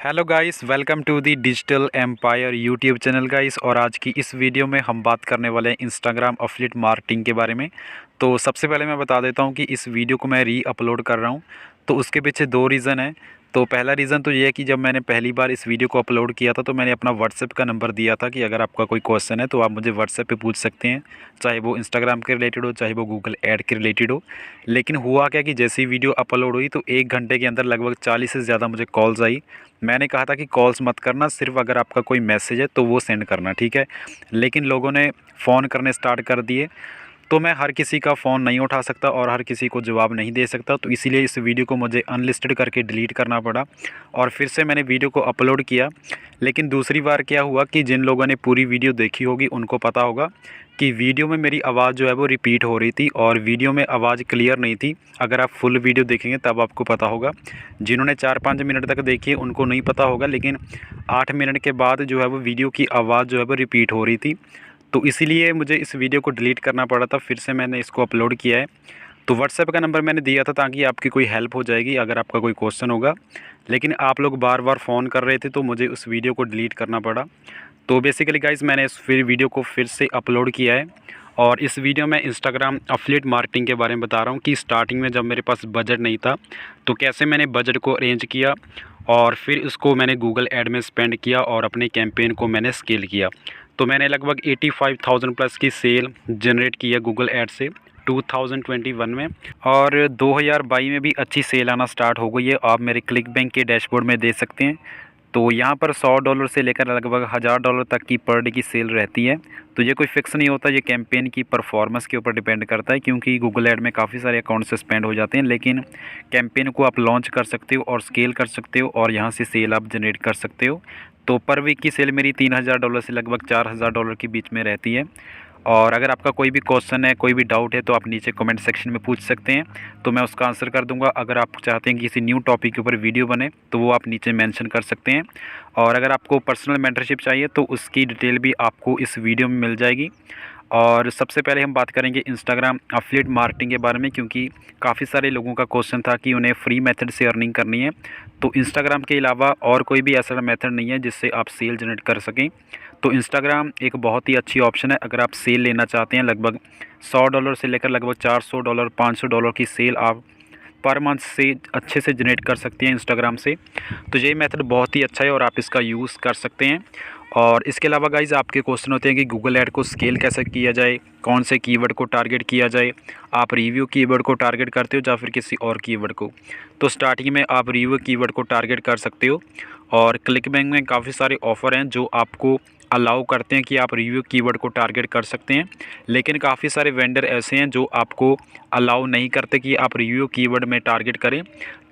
Hello guys, welcome to the digital empire YouTube channel guys. और आज की इस वीडियो में हम बात करने वाले हैं इंस्टाग्राम अफिलिएट मार्केटिंग के बारे में। तो सबसे पहले मैं बता देता हूं कि इस वीडियो को मैं री अपलोड कर रहा हूं, तो उसके पीछे दो रीज़न है। तो पहला रीज़न तो ये है कि जब मैंने पहली बार इस वीडियो को अपलोड किया था तो मैंने अपना व्हाट्सएप का नंबर दिया था कि अगर आपका कोई क्वेश्चन है तो आप मुझे व्हाट्सएप पे पूछ सकते हैं, चाहे वो इंस्टाग्राम के रिलेटेड हो, चाहे वो गूगल ऐड के रिलेटेड हो। लेकिन हुआ क्या कि जैसे ही वीडियो अपलोड हुई तो 1 घंटे के अंदर लगभग 40 से ज़्यादा मुझे कॉल्स आई। मैंने कहा था कि कॉल्स मत करना, सिर्फ अगर आपका कोई मैसेज है तो वो सेंड करना, ठीक है। लेकिन लोगों ने फ़ोन करने स्टार्ट कर दिए, तो मैं हर किसी का फ़ोन नहीं उठा सकता और हर किसी को जवाब नहीं दे सकता, तो इसीलिए इस वीडियो को मुझे अनलिस्टेड करके डिलीट करना पड़ा और फिर से मैंने वीडियो को अपलोड किया। लेकिन दूसरी बार क्या हुआ कि जिन लोगों ने पूरी वीडियो देखी होगी उनको पता होगा कि वीडियो में मेरी आवाज़ जो है वो रिपीट हो रही थी और वीडियो में आवाज़ क्लियर नहीं थी। अगर आप फुल वीडियो देखेंगे तब आपको पता होगा। जिन्होंने 4-5 मिनट तक देखी है उनको नहीं पता होगा, लेकिन 8 मिनट के बाद जो है वो वीडियो की आवाज़ जो है वो रिपीट हो रही थी। तो इसीलिए मुझे इस वीडियो को डिलीट करना पड़ा था, फिर से मैंने इसको अपलोड किया है। तो व्हाट्सएप का नंबर मैंने दिया था ताकि आपकी कोई हेल्प हो जाएगी अगर आपका कोई क्वेश्चन होगा। लेकिन आप लोग बार बार फ़ोन कर रहे थे तो मुझे उस वीडियो को डिलीट करना पड़ा। तो बेसिकली गाइस मैंने इस वीडियो को फिर से अपलोड किया है और इस वीडियो में इंस्टाग्राम अफिलिएट मार्केटिंग के बारे में बता रहा हूँ कि स्टार्टिंग में जब मेरे पास बजट नहीं था तो कैसे मैंने बजट को अरेंज किया और फिर उसको मैंने गूगल ऐड में स्पेंड किया और अपने कैंपेन को मैंने स्केल किया। तो मैंने लगभग 85,000 प्लस की सेल जनरेट की है गूगल ऐड से 2021 में, और 2022 में भी अच्छी सेल आना स्टार्ट हो गई है। आप मेरे क्लिक बैंक के डैशबोर्ड में देख सकते हैं। तो यहाँ पर $100 से लेकर लगभग $1000 तक की पर डे की सेल रहती है। तो ये कोई फिक्स नहीं होता, ये कैंपेन की परफॉर्मेंस के ऊपर डिपेंड करता है, क्योंकि गूगल ऐड में काफ़ी सारे अकाउंट सस्पेंड हो जाते हैं। लेकिन कैंपेन को आप लॉन्च कर सकते हो और स्केल कर सकते हो और यहाँ से सेल आप जनरेट कर सकते हो। तो पर वीक की सेल मेरी $3000 से लगभग $4000 के बीच में रहती है। और अगर आपका कोई भी क्वेश्चन है, कोई भी डाउट है तो आप नीचे कमेंट सेक्शन में पूछ सकते हैं, तो मैं उसका आंसर कर दूंगा। अगर आप चाहते हैं कि किसी न्यू टॉपिक के ऊपर वीडियो बने तो वो आप नीचे मेंशन कर सकते हैं। और अगर आपको पर्सनल मेंटरशिप चाहिए तो उसकी डिटेल भी आपको इस वीडियो में मिल जाएगी। और सबसे पहले हम बात करेंगे इंस्टाग्राम अफिलिएट मार्केटिंग के बारे में, क्योंकि काफ़ी सारे लोगों का क्वेश्चन था कि उन्हें फ्री मेथड से अर्निंग करनी है। तो इंस्टाग्राम के अलावा और कोई भी ऐसा मेथड नहीं है जिससे आप सेल जनरेट कर सकें। तो इंस्टाग्राम एक बहुत ही अच्छी ऑप्शन है अगर आप सेल लेना चाहते हैं। लगभग $100 से लेकर लगभग $400 $500 की सेल आप पर मंथ से अच्छे से जनरेट कर सकते हैं इंस्टाग्राम से। तो ये मेथड बहुत ही अच्छा है और आप इसका यूज़ कर सकते हैं। और इसके अलावा गाइज आपके क्वेश्चन होते हैं कि गूगल ऐड को स्केल कैसे किया जाए, कौन से कीवर्ड को टारगेट किया जाए, आप रिव्यू कीवर्ड को टारगेट करते हो या फिर किसी और कीवर्ड को। तो स्टार्टिंग में आप रिव्यू कीवर्ड को टारगेट कर सकते हो और क्लिक बैंक में काफ़ी सारे ऑफ़र हैं जो आपको अलाउ करते हैं कि आप रिव्यू कीवर्ड को टारगेट कर सकते हैं। लेकिन काफ़ी सारे वेंडर ऐसे हैं जो आपको अलाउ नहीं करते कि आप रिव्यू कीवर्ड में टारगेट करें।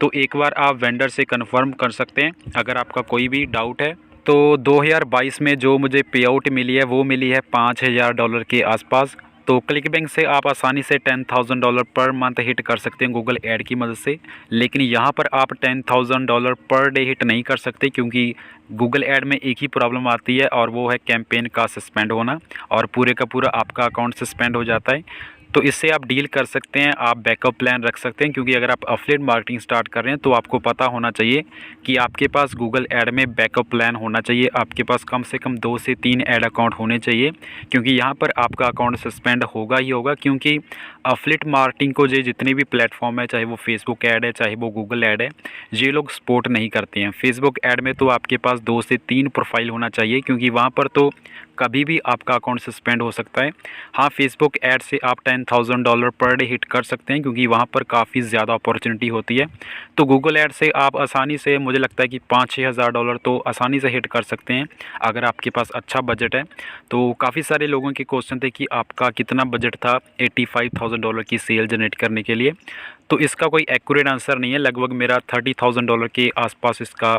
तो एक बार आप वेंडर से कंफर्म कर सकते हैं अगर आपका कोई भी डाउट है। तो 2022 में जो मुझे पे आउट मिली है वो मिली है $5000 के आसपास। तो क्लिक बैंक से आप आसानी से $10,000 पर मंथ हिट कर सकते हैं गूगल ऐड की मदद से। लेकिन यहाँ पर आप $10,000 पर डे हिट नहीं कर सकते, क्योंकि गूगल ऐड में एक ही प्रॉब्लम आती है और वो है कैंपेन का सस्पेंड होना, और पूरे का पूरा आपका अकाउंट सस्पेंड हो जाता है। तो इससे आप डील कर सकते हैं, आप बैकअप प्लान रख सकते हैं, क्योंकि अगर आप अफिलिएट मार्केटिंग स्टार्ट कर रहे हैं तो आपको पता होना चाहिए कि आपके पास गूगल ऐड में बैकअप प्लान होना चाहिए। आपके पास कम से कम 2 से 3 ऐड अकाउंट होने चाहिए, क्योंकि यहाँ पर आपका अकाउंट सस्पेंड होगा ही होगा। क्योंकि अफिलिएट मार्केटिंग को ये जितने भी प्लेटफॉर्म है, चाहे वो फेसबुक ऐड है चाहे वो गूगल ऐड है, ये लोग सपोर्ट नहीं करते हैं। फेसबुक ऐड में तो आपके पास 2 से 3 प्रोफाइल होना चाहिए, क्योंकि वहाँ पर तो कभी भी आपका अकाउंट सस्पेंड हो सकता है। हाँ, फेसबुक ऐड से आप $10,000 पर डे हिट कर सकते हैं, क्योंकि वहाँ पर काफ़ी ज़्यादा अपॉर्चुनिटी होती है। तो गूगल ऐड से आप आसानी से, मुझे लगता है कि $5-6 हज़ार तो आसानी से हिट कर सकते हैं अगर आपके पास अच्छा बजट है। तो काफ़ी सारे लोगों के क्वेश्चन थे कि आपका कितना बजट था $85,000 की सेल जनरेट करने के लिए। तो इसका कोई एक्यूरेट आंसर नहीं है। लगभग मेरा $30,000 के आसपास इसका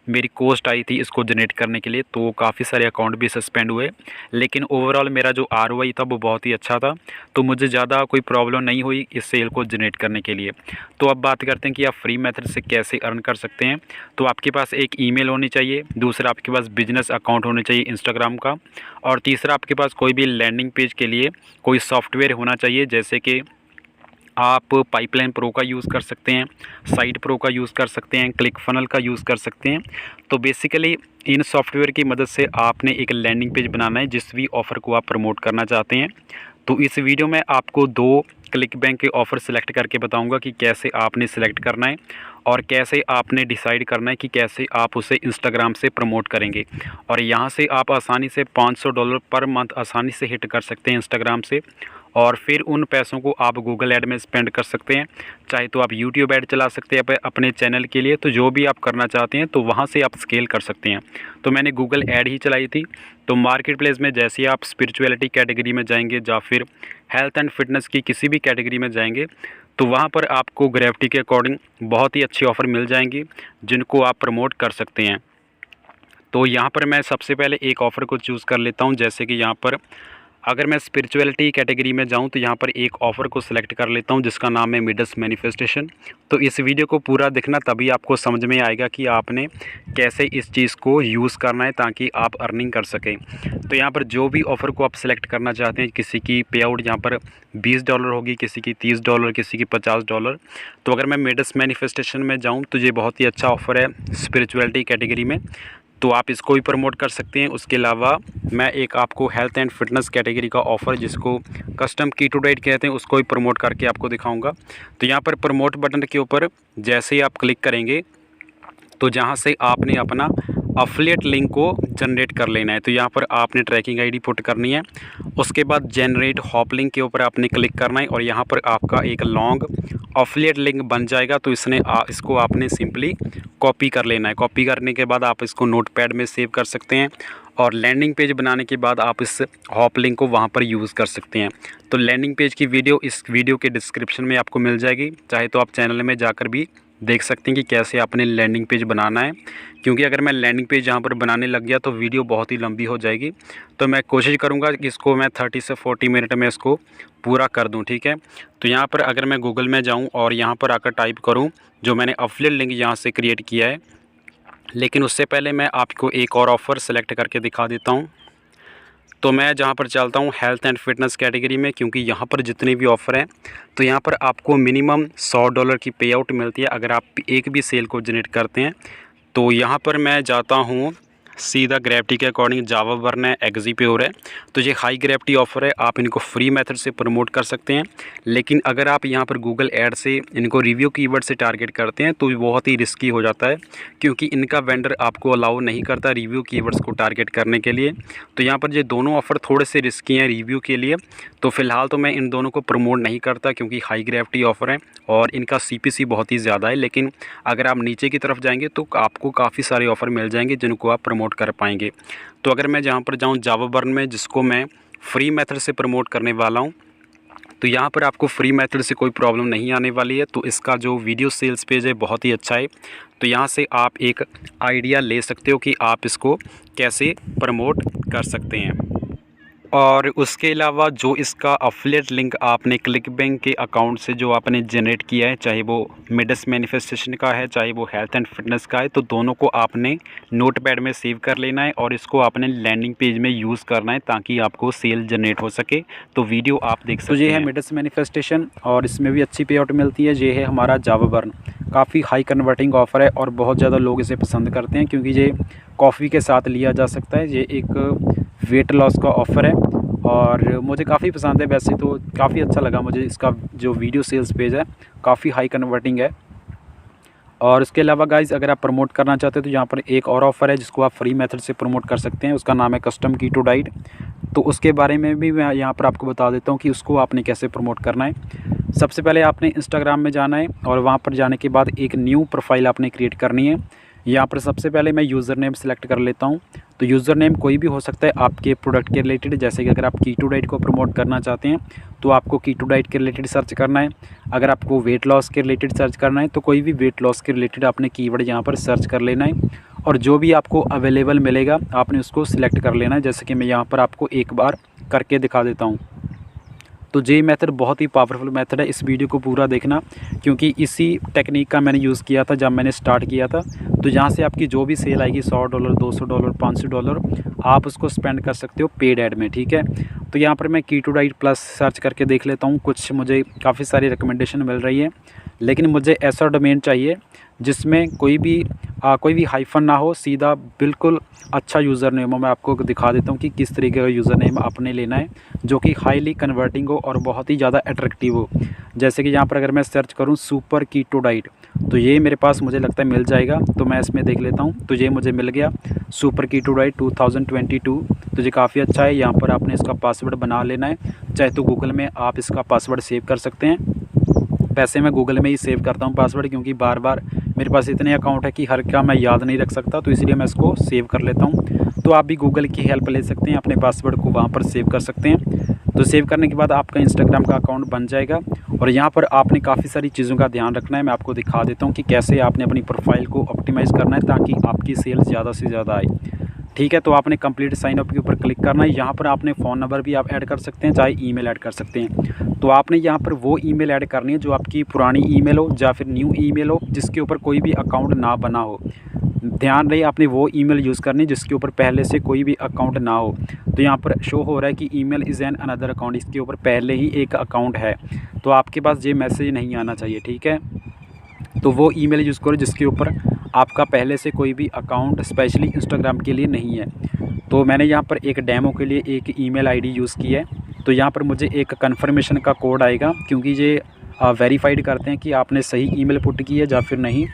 मेरी कॉस्ट आई थी इसको जनरेट करने के लिए। तो काफ़ी सारे अकाउंट भी सस्पेंड हुए, लेकिन ओवरऑल मेरा जो आरओआई था वो बहुत ही अच्छा था। तो मुझे ज़्यादा कोई प्रॉब्लम नहीं हुई इस सेल को जनरेट करने के लिए। तो अब बात करते हैं कि आप फ्री मेथड से कैसे अर्न कर सकते हैं। तो आपके पास एक ईमेल होनी चाहिए, दूसरा आपके पास बिजनेस अकाउंट होना चाहिए इंस्टाग्राम का, और तीसरा आपके पास कोई भी लैंडिंग पेज के लिए कोई सॉफ्टवेयर होना चाहिए, जैसे कि आप पाइपलाइन प्रो का यूज़ कर सकते हैं, साइट प्रो का यूज़ कर सकते हैं, क्लिक फनल का यूज़ कर सकते हैं। तो बेसिकली इन सॉफ्टवेयर की मदद से आपने एक लैंडिंग पेज बनाना है जिस भी ऑफ़र को आप प्रमोट करना चाहते हैं। तो इस वीडियो में आपको 2 क्लिक बैंक के ऑफ़र सेलेक्ट करके बताऊंगा कि कैसे आपने सेलेक्ट करना है और कैसे आपने डिसाइड करना है कि कैसे आप उसे इंस्टाग्राम से प्रमोट करेंगे। और यहाँ से आप आसानी से $500 पर मंथ आसानी से हिट कर सकते हैं इंस्टाग्राम से, और फिर उन पैसों को आप गूगल ऐड में स्पेंड कर सकते हैं। चाहे तो आप यूट्यूब ऐड चला सकते हैं अपने चैनल के लिए, तो जो भी आप करना चाहते हैं तो वहाँ से आप स्केल कर सकते हैं। तो मैंने गूगल ऐड ही चलाई थी। तो मार्केट प्लेस में जैसे ही आप स्पिरिचुअलिटी कैटेगरी में जाएंगे या फिर हेल्थ एंड फिटनेस की किसी भी कैटेगरी में जाएंगे तो वहाँ पर आपको ग्रेविटी के अकॉर्डिंग बहुत ही अच्छी ऑफ़र मिल जाएंगी जिनको आप प्रमोट कर सकते हैं। तो यहाँ पर मैं सबसे पहले एक ऑफ़र को चूज़ कर लेता हूँ। जैसे कि यहाँ पर अगर मैं स्पिरिचुअलिटी कैटेगरी में जाऊं तो यहाँ पर एक ऑफ़र को सिलेक्ट कर लेता हूं जिसका नाम है मिडस मैनिफेस्टेशन। तो इस वीडियो को पूरा देखना, तभी आपको समझ में आएगा कि आपने कैसे इस चीज़ को यूज़ करना है ताकि आप अर्निंग कर सकें। तो यहाँ पर जो भी ऑफ़र को आप सिलेक्ट करना चाहते हैं, किसी की पे आउट यहाँ पर $20 होगी, किसी की $30, किसी की $50। तो अगर मैं मिडस मैनिफेस्टेशन में जाऊँ तो ये बहुत ही अच्छा ऑफ़र है स्पिरिचुअलिटी कैटेगरी में, तो आप इसको भी प्रमोट कर सकते हैं। उसके अलावा मैं एक आपको हेल्थ एंड फिटनेस कैटेगरी का ऑफ़र जिसको कस्टम कीटो डाइट कहते हैं उसको भी प्रमोट करके आपको दिखाऊंगा। तो यहाँ पर प्रमोट बटन के ऊपर जैसे ही आप क्लिक करेंगे तो जहाँ से आपने अपना अफिलिएट लिंक को जनरेट कर लेना है। तो यहाँ पर आपने ट्रैकिंग आईडी पुट करनी है। उसके बाद जनरेट हॉप लिंक के ऊपर आपने क्लिक करना है और यहाँ पर आपका एक लॉन्ग अफिलिएट लिंक बन जाएगा। तो इसको आपने सिंपली कॉपी कर लेना है। कॉपी करने के बाद आप इसको नोटपैड में सेव कर सकते हैं और लैंडिंग पेज बनाने के बाद आप इस हॉप लिंक को वहाँ पर यूज़ कर सकते हैं। तो लैंडिंग पेज की वीडियो इस वीडियो के डिस्क्रिप्शन में आपको मिल जाएगी, चाहे तो आप चैनल में जाकर भी देख सकते हैं कि कैसे आपने लैंडिंग पेज बनाना है। क्योंकि अगर मैं लैंडिंग पेज यहाँ पर बनाने लग गया तो वीडियो बहुत ही लंबी हो जाएगी। तो मैं कोशिश करूँगा कि इसको मैं 30 से 40 मिनट में इसको पूरा कर दूँ, ठीक है। तो यहाँ पर अगर मैं गूगल में जाऊँ और यहाँ पर आकर टाइप करूँ जो मैंने अफिलिएट लिंक यहाँ से क्रिएट किया है, लेकिन उससे पहले मैं आपको एक और ऑफ़र सेलेक्ट करके दिखा देता हूँ। तो मैं जहाँ पर चलता हूँ हेल्थ एंड फिटनेस कैटेगरी में, क्योंकि यहाँ पर जितने भी ऑफ़र हैं तो यहाँ पर आपको मिनिमम $100 की पे आउट मिलती है अगर आप एक भी सेल को जनरेट करते हैं। तो यहाँ पर मैं जाता हूँ सीधा ग्रेविटी के अकॉर्डिंग, जावा बर्न है, एक्जीप्योर है। तो ये हाई ग्रेविटी ऑफ़र है, आप इनको फ्री मेथड से प्रमोट कर सकते हैं। लेकिन अगर आप यहाँ पर गूगल ऐड से इनको रिव्यू कीवर्ड से टारगेट करते हैं तो बहुत ही रिस्की हो जाता है, क्योंकि इनका वेंडर आपको अलाउ नहीं करता रिव्यू कीवर्ड्स को टारगेट करने के लिए। तो यहाँ पर ये दोनों ऑफ़र थोड़े से रिस्की हैं रिव्यू के लिए। तो फ़िलहाल तो मैं इन दोनों को प्रमोट नहीं करता क्योंकि हाई ग्रेविटी ऑफ़र है और इनका CPC बहुत ही ज़्यादा है। लेकिन अगर आप नीचे की तरफ जाएंगे तो आपको काफ़ी सारे ऑफ़र मिल जाएंगे जिनको आप प्रमोट कर पाएंगे। तो अगर मैं जहाँ पर जाऊँ जावा बर्न में, जिसको मैं फ्री मेथड से प्रमोट करने वाला हूँ, तो यहाँ पर आपको फ्री मेथड से कोई प्रॉब्लम नहीं आने वाली है। तो इसका जो वीडियो सेल्स पेज है बहुत ही अच्छा है। तो यहाँ से आप एक आइडिया ले सकते हो कि आप इसको कैसे प्रमोट कर सकते हैं। और उसके अलावा जो इसका अफिलिएट लिंक आपने क्लिक बैंक के अकाउंट से जो आपने जनरेट किया है, चाहे वो मिडस मैनिफेस्टेशन का है चाहे वो हेल्थ एंड फिटनेस का है, तो दोनों को आपने नोटपैड में सेव कर लेना है और इसको आपने लैंडिंग पेज में यूज़ करना है ताकि आपको सेल जनरेट हो सके। तो वीडियो आप देख सकते हैं। तो ये है मिडस मैनिफेस्टेशन और इसमें भी अच्छी पे आउट मिलती है। ये है हमारा जावा बर्न, काफ़ी हाई कन्वर्टिंग ऑफ़र है और बहुत ज़्यादा लोग इसे पसंद करते हैं क्योंकि ये कॉफ़ी के साथ लिया जा सकता है। ये एक वेट लॉस का ऑफ़र है और मुझे काफ़ी पसंद है। वैसे तो काफ़ी अच्छा लगा मुझे, इसका जो वीडियो सेल्स पेज है काफ़ी हाई कन्वर्टिंग है। और इसके अलावा गाइज़ अगर आप प्रमोट करना चाहते हैं तो यहाँ पर एक और ऑफ़र है जिसको आप फ्री मेथड से प्रमोट कर सकते हैं। उसका नाम है कस्टम कीटो डाइट। तो उसके बारे में भी मैं यहाँ पर आपको बता देता हूँ कि उसको आपने कैसे प्रमोट करना है। सबसे पहले आपने इंस्टाग्राम में जाना है और वहाँ पर जाने के बाद एक न्यू प्रोफाइल आपने क्रिएट करनी है। यहाँ पर सबसे पहले मैं यूज़र नेम सेलेक्ट कर लेता हूँ। तो यूज़र नेम कोई भी हो सकता है आपके प्रोडक्ट के रिलेटेड। जैसे कि अगर आप कीटो डाइट को प्रमोट करना चाहते हैं तो आपको कीटो डाइट के रिलेटेड सर्च करना है। अगर आपको वेट लॉस के रिलेटेड सर्च करना है तो कोई भी वेट लॉस के रिलेटेड आपने कीवर्ड यहाँ पर सर्च कर लेना है और जो भी आपको अवेलेबल मिलेगा आपने उसको सिलेक्ट कर लेना है। जैसे कि मैं यहाँ पर आपको एक बार करके दिखा देता हूँ। तो ये मेथड बहुत ही पावरफुल मेथड है, इस वीडियो को पूरा देखना क्योंकि इसी टेक्निक का मैंने यूज़ किया था जब मैंने स्टार्ट किया था। तो यहाँ से आपकी जो भी सेल आएगी $100, $200, $500 आप उसको स्पेंड कर सकते हो पेड ऐड में, ठीक है। तो यहाँ पर मैं कीटो डाइट प्लस सर्च करके देख लेता हूँ। कुछ मुझे काफ़ी सारी रिकमेंडेशन मिल रही है, लेकिन मुझे ऐसा डोमेन चाहिए जिसमें कोई भी हाइफन ना हो, सीधा बिल्कुल अच्छा यूज़र नेम हो। मैं आपको दिखा देता हूँ कि किस तरीके का यूज़र नेम आपने लेना है जो कि हाईली कन्वर्टिंग हो और बहुत ही ज़्यादा अट्रैक्टिव हो। जैसे कि यहाँ पर अगर मैं सर्च करूँ सुपर कीटो डाइट, तो ये मेरे पास मुझे लगता है मिल जाएगा। तो मैं इसमें देख लेता हूँ, तो ये मुझे मिल गया सुपर कीटो डाइट 2022। तो ये काफ़ी अच्छा है। यहाँ पर आपने इसका पासवर्ड बना लेना है, चाहे तो गूगल में आप इसका पासवर्ड सेव कर सकते हैं। वैसे मैं गूगल में ही सेव करता हूँ पासवर्ड, क्योंकि बार बार मेरे पास इतने अकाउंट है कि हर का मैं याद नहीं रख सकता, तो इसलिए मैं इसको सेव कर लेता हूँ। तो आप भी गूगल की हेल्प ले सकते हैं, अपने पासवर्ड को वहाँ पर सेव कर सकते हैं। तो सेव करने के बाद आपका इंस्टाग्राम का अकाउंट बन जाएगा और यहाँ पर आपने काफ़ी सारी चीज़ों का ध्यान रखना है। मैं आपको दिखा देता हूँ कि कैसे आपने अपनी प्रोफाइल को ऑप्टिमाइज़ करना है ताकि आपकी सेल ज़्यादा से ज़्यादा आए। ठीक है, तो आपने कंप्लीट साइन अप के ऊपर क्लिक करना है। यहाँ पर आपने फ़ोन नंबर भी आप ऐड कर सकते हैं, चाहे ईमेल ऐड कर सकते हैं। तो आपने यहाँ पर वो ईमेल ऐड करनी है जो आपकी पुरानी ईमेल हो या फिर न्यू ईमेल हो, जिसके ऊपर कोई भी अकाउंट ना बना हो। ध्यान रहे, आपने वो ईमेल यूज़ करनी है जिसके ऊपर पहले से कोई भी अकाउंट ना हो। तो यहाँ पर शो हो रहा है कि email is an another account, इसके ऊपर पहले ही एक अकाउंट है, तो आपके पास ये मैसेज नहीं आना चाहिए। ठीक है, तो वो ईमेल यूज़ करो जिसके ऊपर आपका पहले से कोई भी अकाउंट स्पेशली इंस्टाग्राम के लिए नहीं है। तो मैंने यहाँ पर एक डेमो के लिए एक ईमेल आईडी यूज़ की है। तो यहाँ पर मुझे एक कन्फर्मेशन का कोड आएगा, क्योंकि ये वेरीफाइड करते हैं कि आपने सही ईमेल पुट की है या फिर नहीं।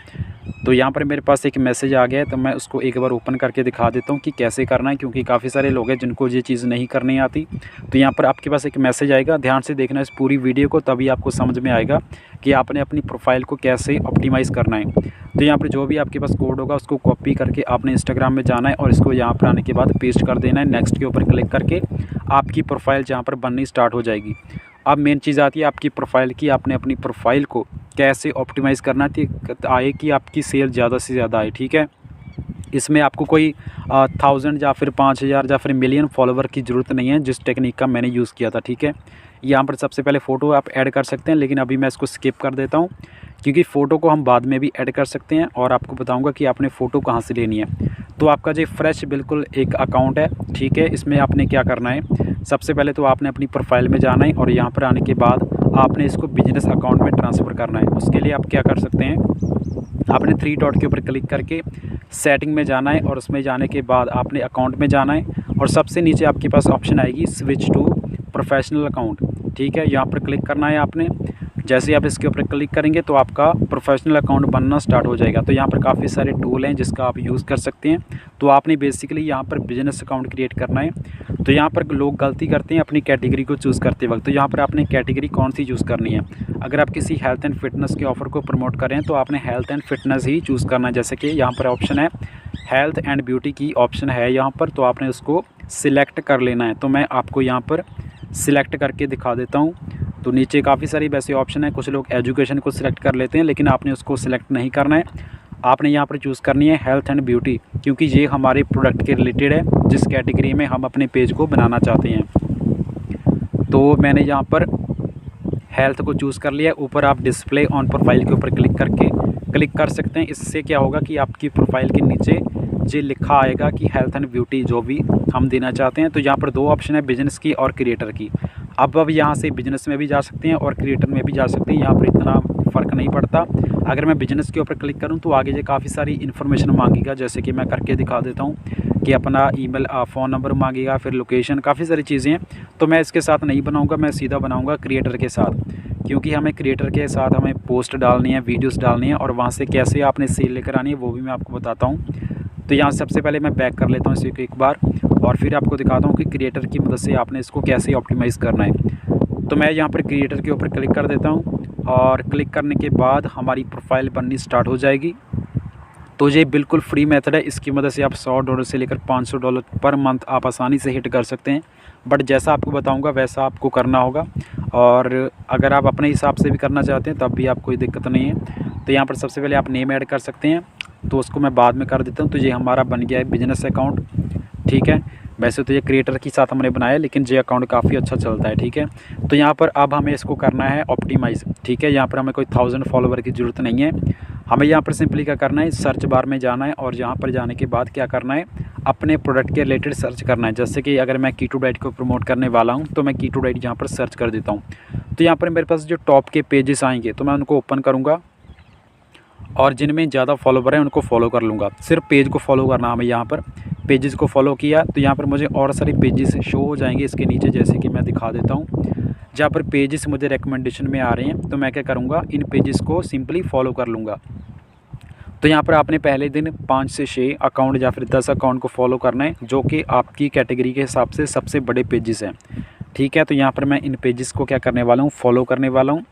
तो यहाँ पर मेरे पास एक मैसेज आ गया है, तो मैं उसको एक बार ओपन करके दिखा देता हूँ कि कैसे करना है, क्योंकि काफ़ी सारे लोग हैं जिनको ये चीज़ नहीं करनी आती। तो यहाँ पर आपके पास एक मैसेज आएगा, ध्यान से देखना इस पूरी वीडियो को, तभी आपको समझ में आएगा कि आपने अपनी प्रोफाइल को कैसे ऑप्टिमाइज़ करना है। तो यहाँ पर जो भी आपके पास कोड होगा उसको कॉपी करके आपने इंस्टाग्राम में जाना है और इसको यहाँ पर आने के बाद पेस्ट कर देना है। नेक्स्ट के ऊपर क्लिक करके आपकी प्रोफाइल जहाँ पर बननी स्टार्ट हो जाएगी। अब मेन चीज़ आती है आपकी प्रोफाइल की, आपने अपनी प्रोफाइल को कैसे ऑप्टिमाइज़ करना आए कि आपकी सेल ज़्यादा से ज़्यादा आए। ठीक है, इसमें आपको कोई 1000 या फिर 5000 या फिर मिलियन फॉलोवर की ज़रूरत नहीं है, जिस टेक्निक का मैंने यूज़ किया था। ठीक है, यहाँ पर सबसे पहले फ़ोटो आप ऐड कर सकते हैं, लेकिन अभी मैं इसको स्किप कर देता हूँ, क्योंकि फ़ोटो को हम बाद में भी ऐड कर सकते हैं और आपको बताऊँगा कि आपने फ़ोटो कहाँ से लेनी है। तो आपका जो फ्रेश बिल्कुल एक अकाउंट है, ठीक है, इसमें आपने क्या करना है, सबसे पहले तो आपने अपनी प्रोफाइल में जाना है और यहाँ पर आने के बाद आपने इसको बिजनेस अकाउंट में ट्रांसफ़र करना है। उसके लिए आप क्या कर सकते हैं, आपने 3 डॉट के ऊपर क्लिक करके सेटिंग में जाना है और उसमें जाने के बाद आपने अकाउंट में जाना है और सबसे नीचे आपके पास ऑप्शन आएगी स्विच टू प्रोफेशनल अकाउंट। ठीक है, यहाँ पर क्लिक करना है आपने। जैसे आप इसके ऊपर क्लिक करेंगे तो आपका प्रोफेशनल अकाउंट बनना स्टार्ट हो जाएगा। तो यहाँ पर काफ़ी सारे टूल हैं जिसका आप यूज़ कर सकते हैं। तो आपने बेसिकली यहाँ पर बिजनेस अकाउंट क्रिएट करना है। तो यहाँ पर लोग गलती करते हैं अपनी कैटेगरी को चूज़ करते वक्त। तो यहाँ पर आपने कैटेगरी कौन सी चूज़ करनी है, अगर आप किसी हेल्थ एंड फिटनेस के ऑफ़र को प्रमोट करें तो आपने health and fitness he choose करना है। जैसे कि यहाँ पर ऑप्शन है हेल्थ एंड ब्यूटी की ऑप्शन है यहाँ पर, तो आपने उसको सिलेक्ट कर लेना है। तो मैं आपको यहाँ पर सिलेक्ट करके दिखा देता हूँ। तो नीचे काफ़ी सारी वैसे ऑप्शन है, कुछ लोग एजुकेशन को सिलेक्ट कर लेते हैं, लेकिन आपने उसको सिलेक्ट नहीं करना है। आपने यहाँ पर चूज़ करनी है हेल्थ एंड ब्यूटी, क्योंकि ये हमारे प्रोडक्ट के रिलेटेड है, जिस कैटेगरी में हम अपने पेज को बनाना चाहते हैं। तो मैंने यहाँ पर हेल्थ को चूज़ कर लिया। ऊपर आप डिस्प्ले ऑन प्रोफाइल के ऊपर क्लिक कर सकते हैं। इससे क्या होगा कि आपकी प्रोफाइल के नीचे ये लिखा आएगा कि हेल्थ एंड ब्यूटी जो भी हम देना चाहते हैं। तो यहाँ पर 2 ऑप्शन है, बिजनेस की और क्रिएटर की। अब यहाँ से बिजनेस में भी जा सकते हैं और क्रिएटर में भी जा सकते हैं, यहाँ पर इतना फ़र्क नहीं पड़ता। अगर मैं बिजनेस के ऊपर क्लिक करूँ तो आगे ये काफ़ी सारी इन्फॉर्मेशन मांगेगा, जैसे कि मैं करके दिखा देता हूँ कि अपना ईमेल फ़ोन नंबर मांगेगा, फिर लोकेशन, काफ़ी सारी चीज़ें हैं। तो मैं इसके साथ नहीं बनाऊँगा, मैं सीधा बनाऊँगा क्रिएटर के साथ, क्योंकि हमें क्रिएटर के साथ हमें पोस्ट डालनी है, वीडियोस डालनी है और वहाँ से कैसे आपने सेल लेकर आनी है वो भी मैं आपको बताता हूँ। तो यहाँ सबसे पहले मैं बैक कर लेता हूँ इसे एक बार और फिर आपको दिखाता हूँ कि क्रिएटर की मदद से आपने इसको कैसे ऑप्टिमाइज़ करना है। तो मैं यहाँ पर क्रिएटर के ऊपर क्लिक कर देता हूँ और क्लिक करने के बाद हमारी प्रोफाइल बननी स्टार्ट हो जाएगी। तो ये बिल्कुल फ्री मेथड है, इसकी मदद से आप $100 से लेकर $500 पर मंथ आप आसानी से हिट कर सकते हैं। बट जैसा आपको बताऊंगा वैसा आपको करना होगा, और अगर आप अपने हिसाब से भी करना चाहते हैं तब भी आप कोई दिक्कत नहीं है। तो यहाँ पर सबसे पहले आप नेम ऐड कर सकते हैं, तो उसको मैं बाद में कर देता हूँ। तो ये हमारा बन गया है बिजनेस अकाउंट। ठीक है, वैसे तो ये क्रिएटर के साथ हमने बनाया, लेकिन ये अकाउंट काफ़ी अच्छा चलता है। ठीक है, तो यहाँ पर अब हमें इसको करना है ऑप्टिमाइज़। ठीक है, यहाँ पर हमें कोई 1000 फॉलोवर की ज़रूरत नहीं है, हमें यहाँ पर सिंपली क्या करना है, सर्च बार में जाना है और यहाँ पर जाने के बाद क्या करना है, अपने प्रोडक्ट के रिलेटेड सर्च करना है। जैसे कि अगर मैं कीटो डाइट को प्रमोट करने वाला हूँ तो मैं कीटो डाइट यहाँ पर सर्च कर देता हूँ। तो यहाँ पर मेरे पास जो टॉप के पेजेस आएंगे तो मैं उनको ओपन करूँगा और जिनमें ज़्यादा फॉलोवर हैं उनको फॉलो कर लूँगा। सिर्फ पेज को फॉलो करना हमें, यहाँ पर पेजेस को फॉलो किया तो यहाँ पर मुझे और सारे पेजेस शो हो जाएंगे इसके नीचे, जैसे कि मैं दिखा देता हूँ। जहाँ पर पेजेस मुझे रिकमेंडेशन में आ रहे हैं तो मैं क्या करूँगा, इन पेजेस को सिंपली फॉलो कर लूँगा। तो यहाँ पर आपने पहले दिन 5 से 6 अकाउंट या फिर 10 अकाउंट को फॉलो करना है, जो कि आपकी कैटेगरी के हिसाब से सबसे बड़े पेजेस हैं। ठीक है, तो यहाँ पर मैं इन पेजेस को क्या करने वाला हूँ, फॉलो करने वाला हूँ।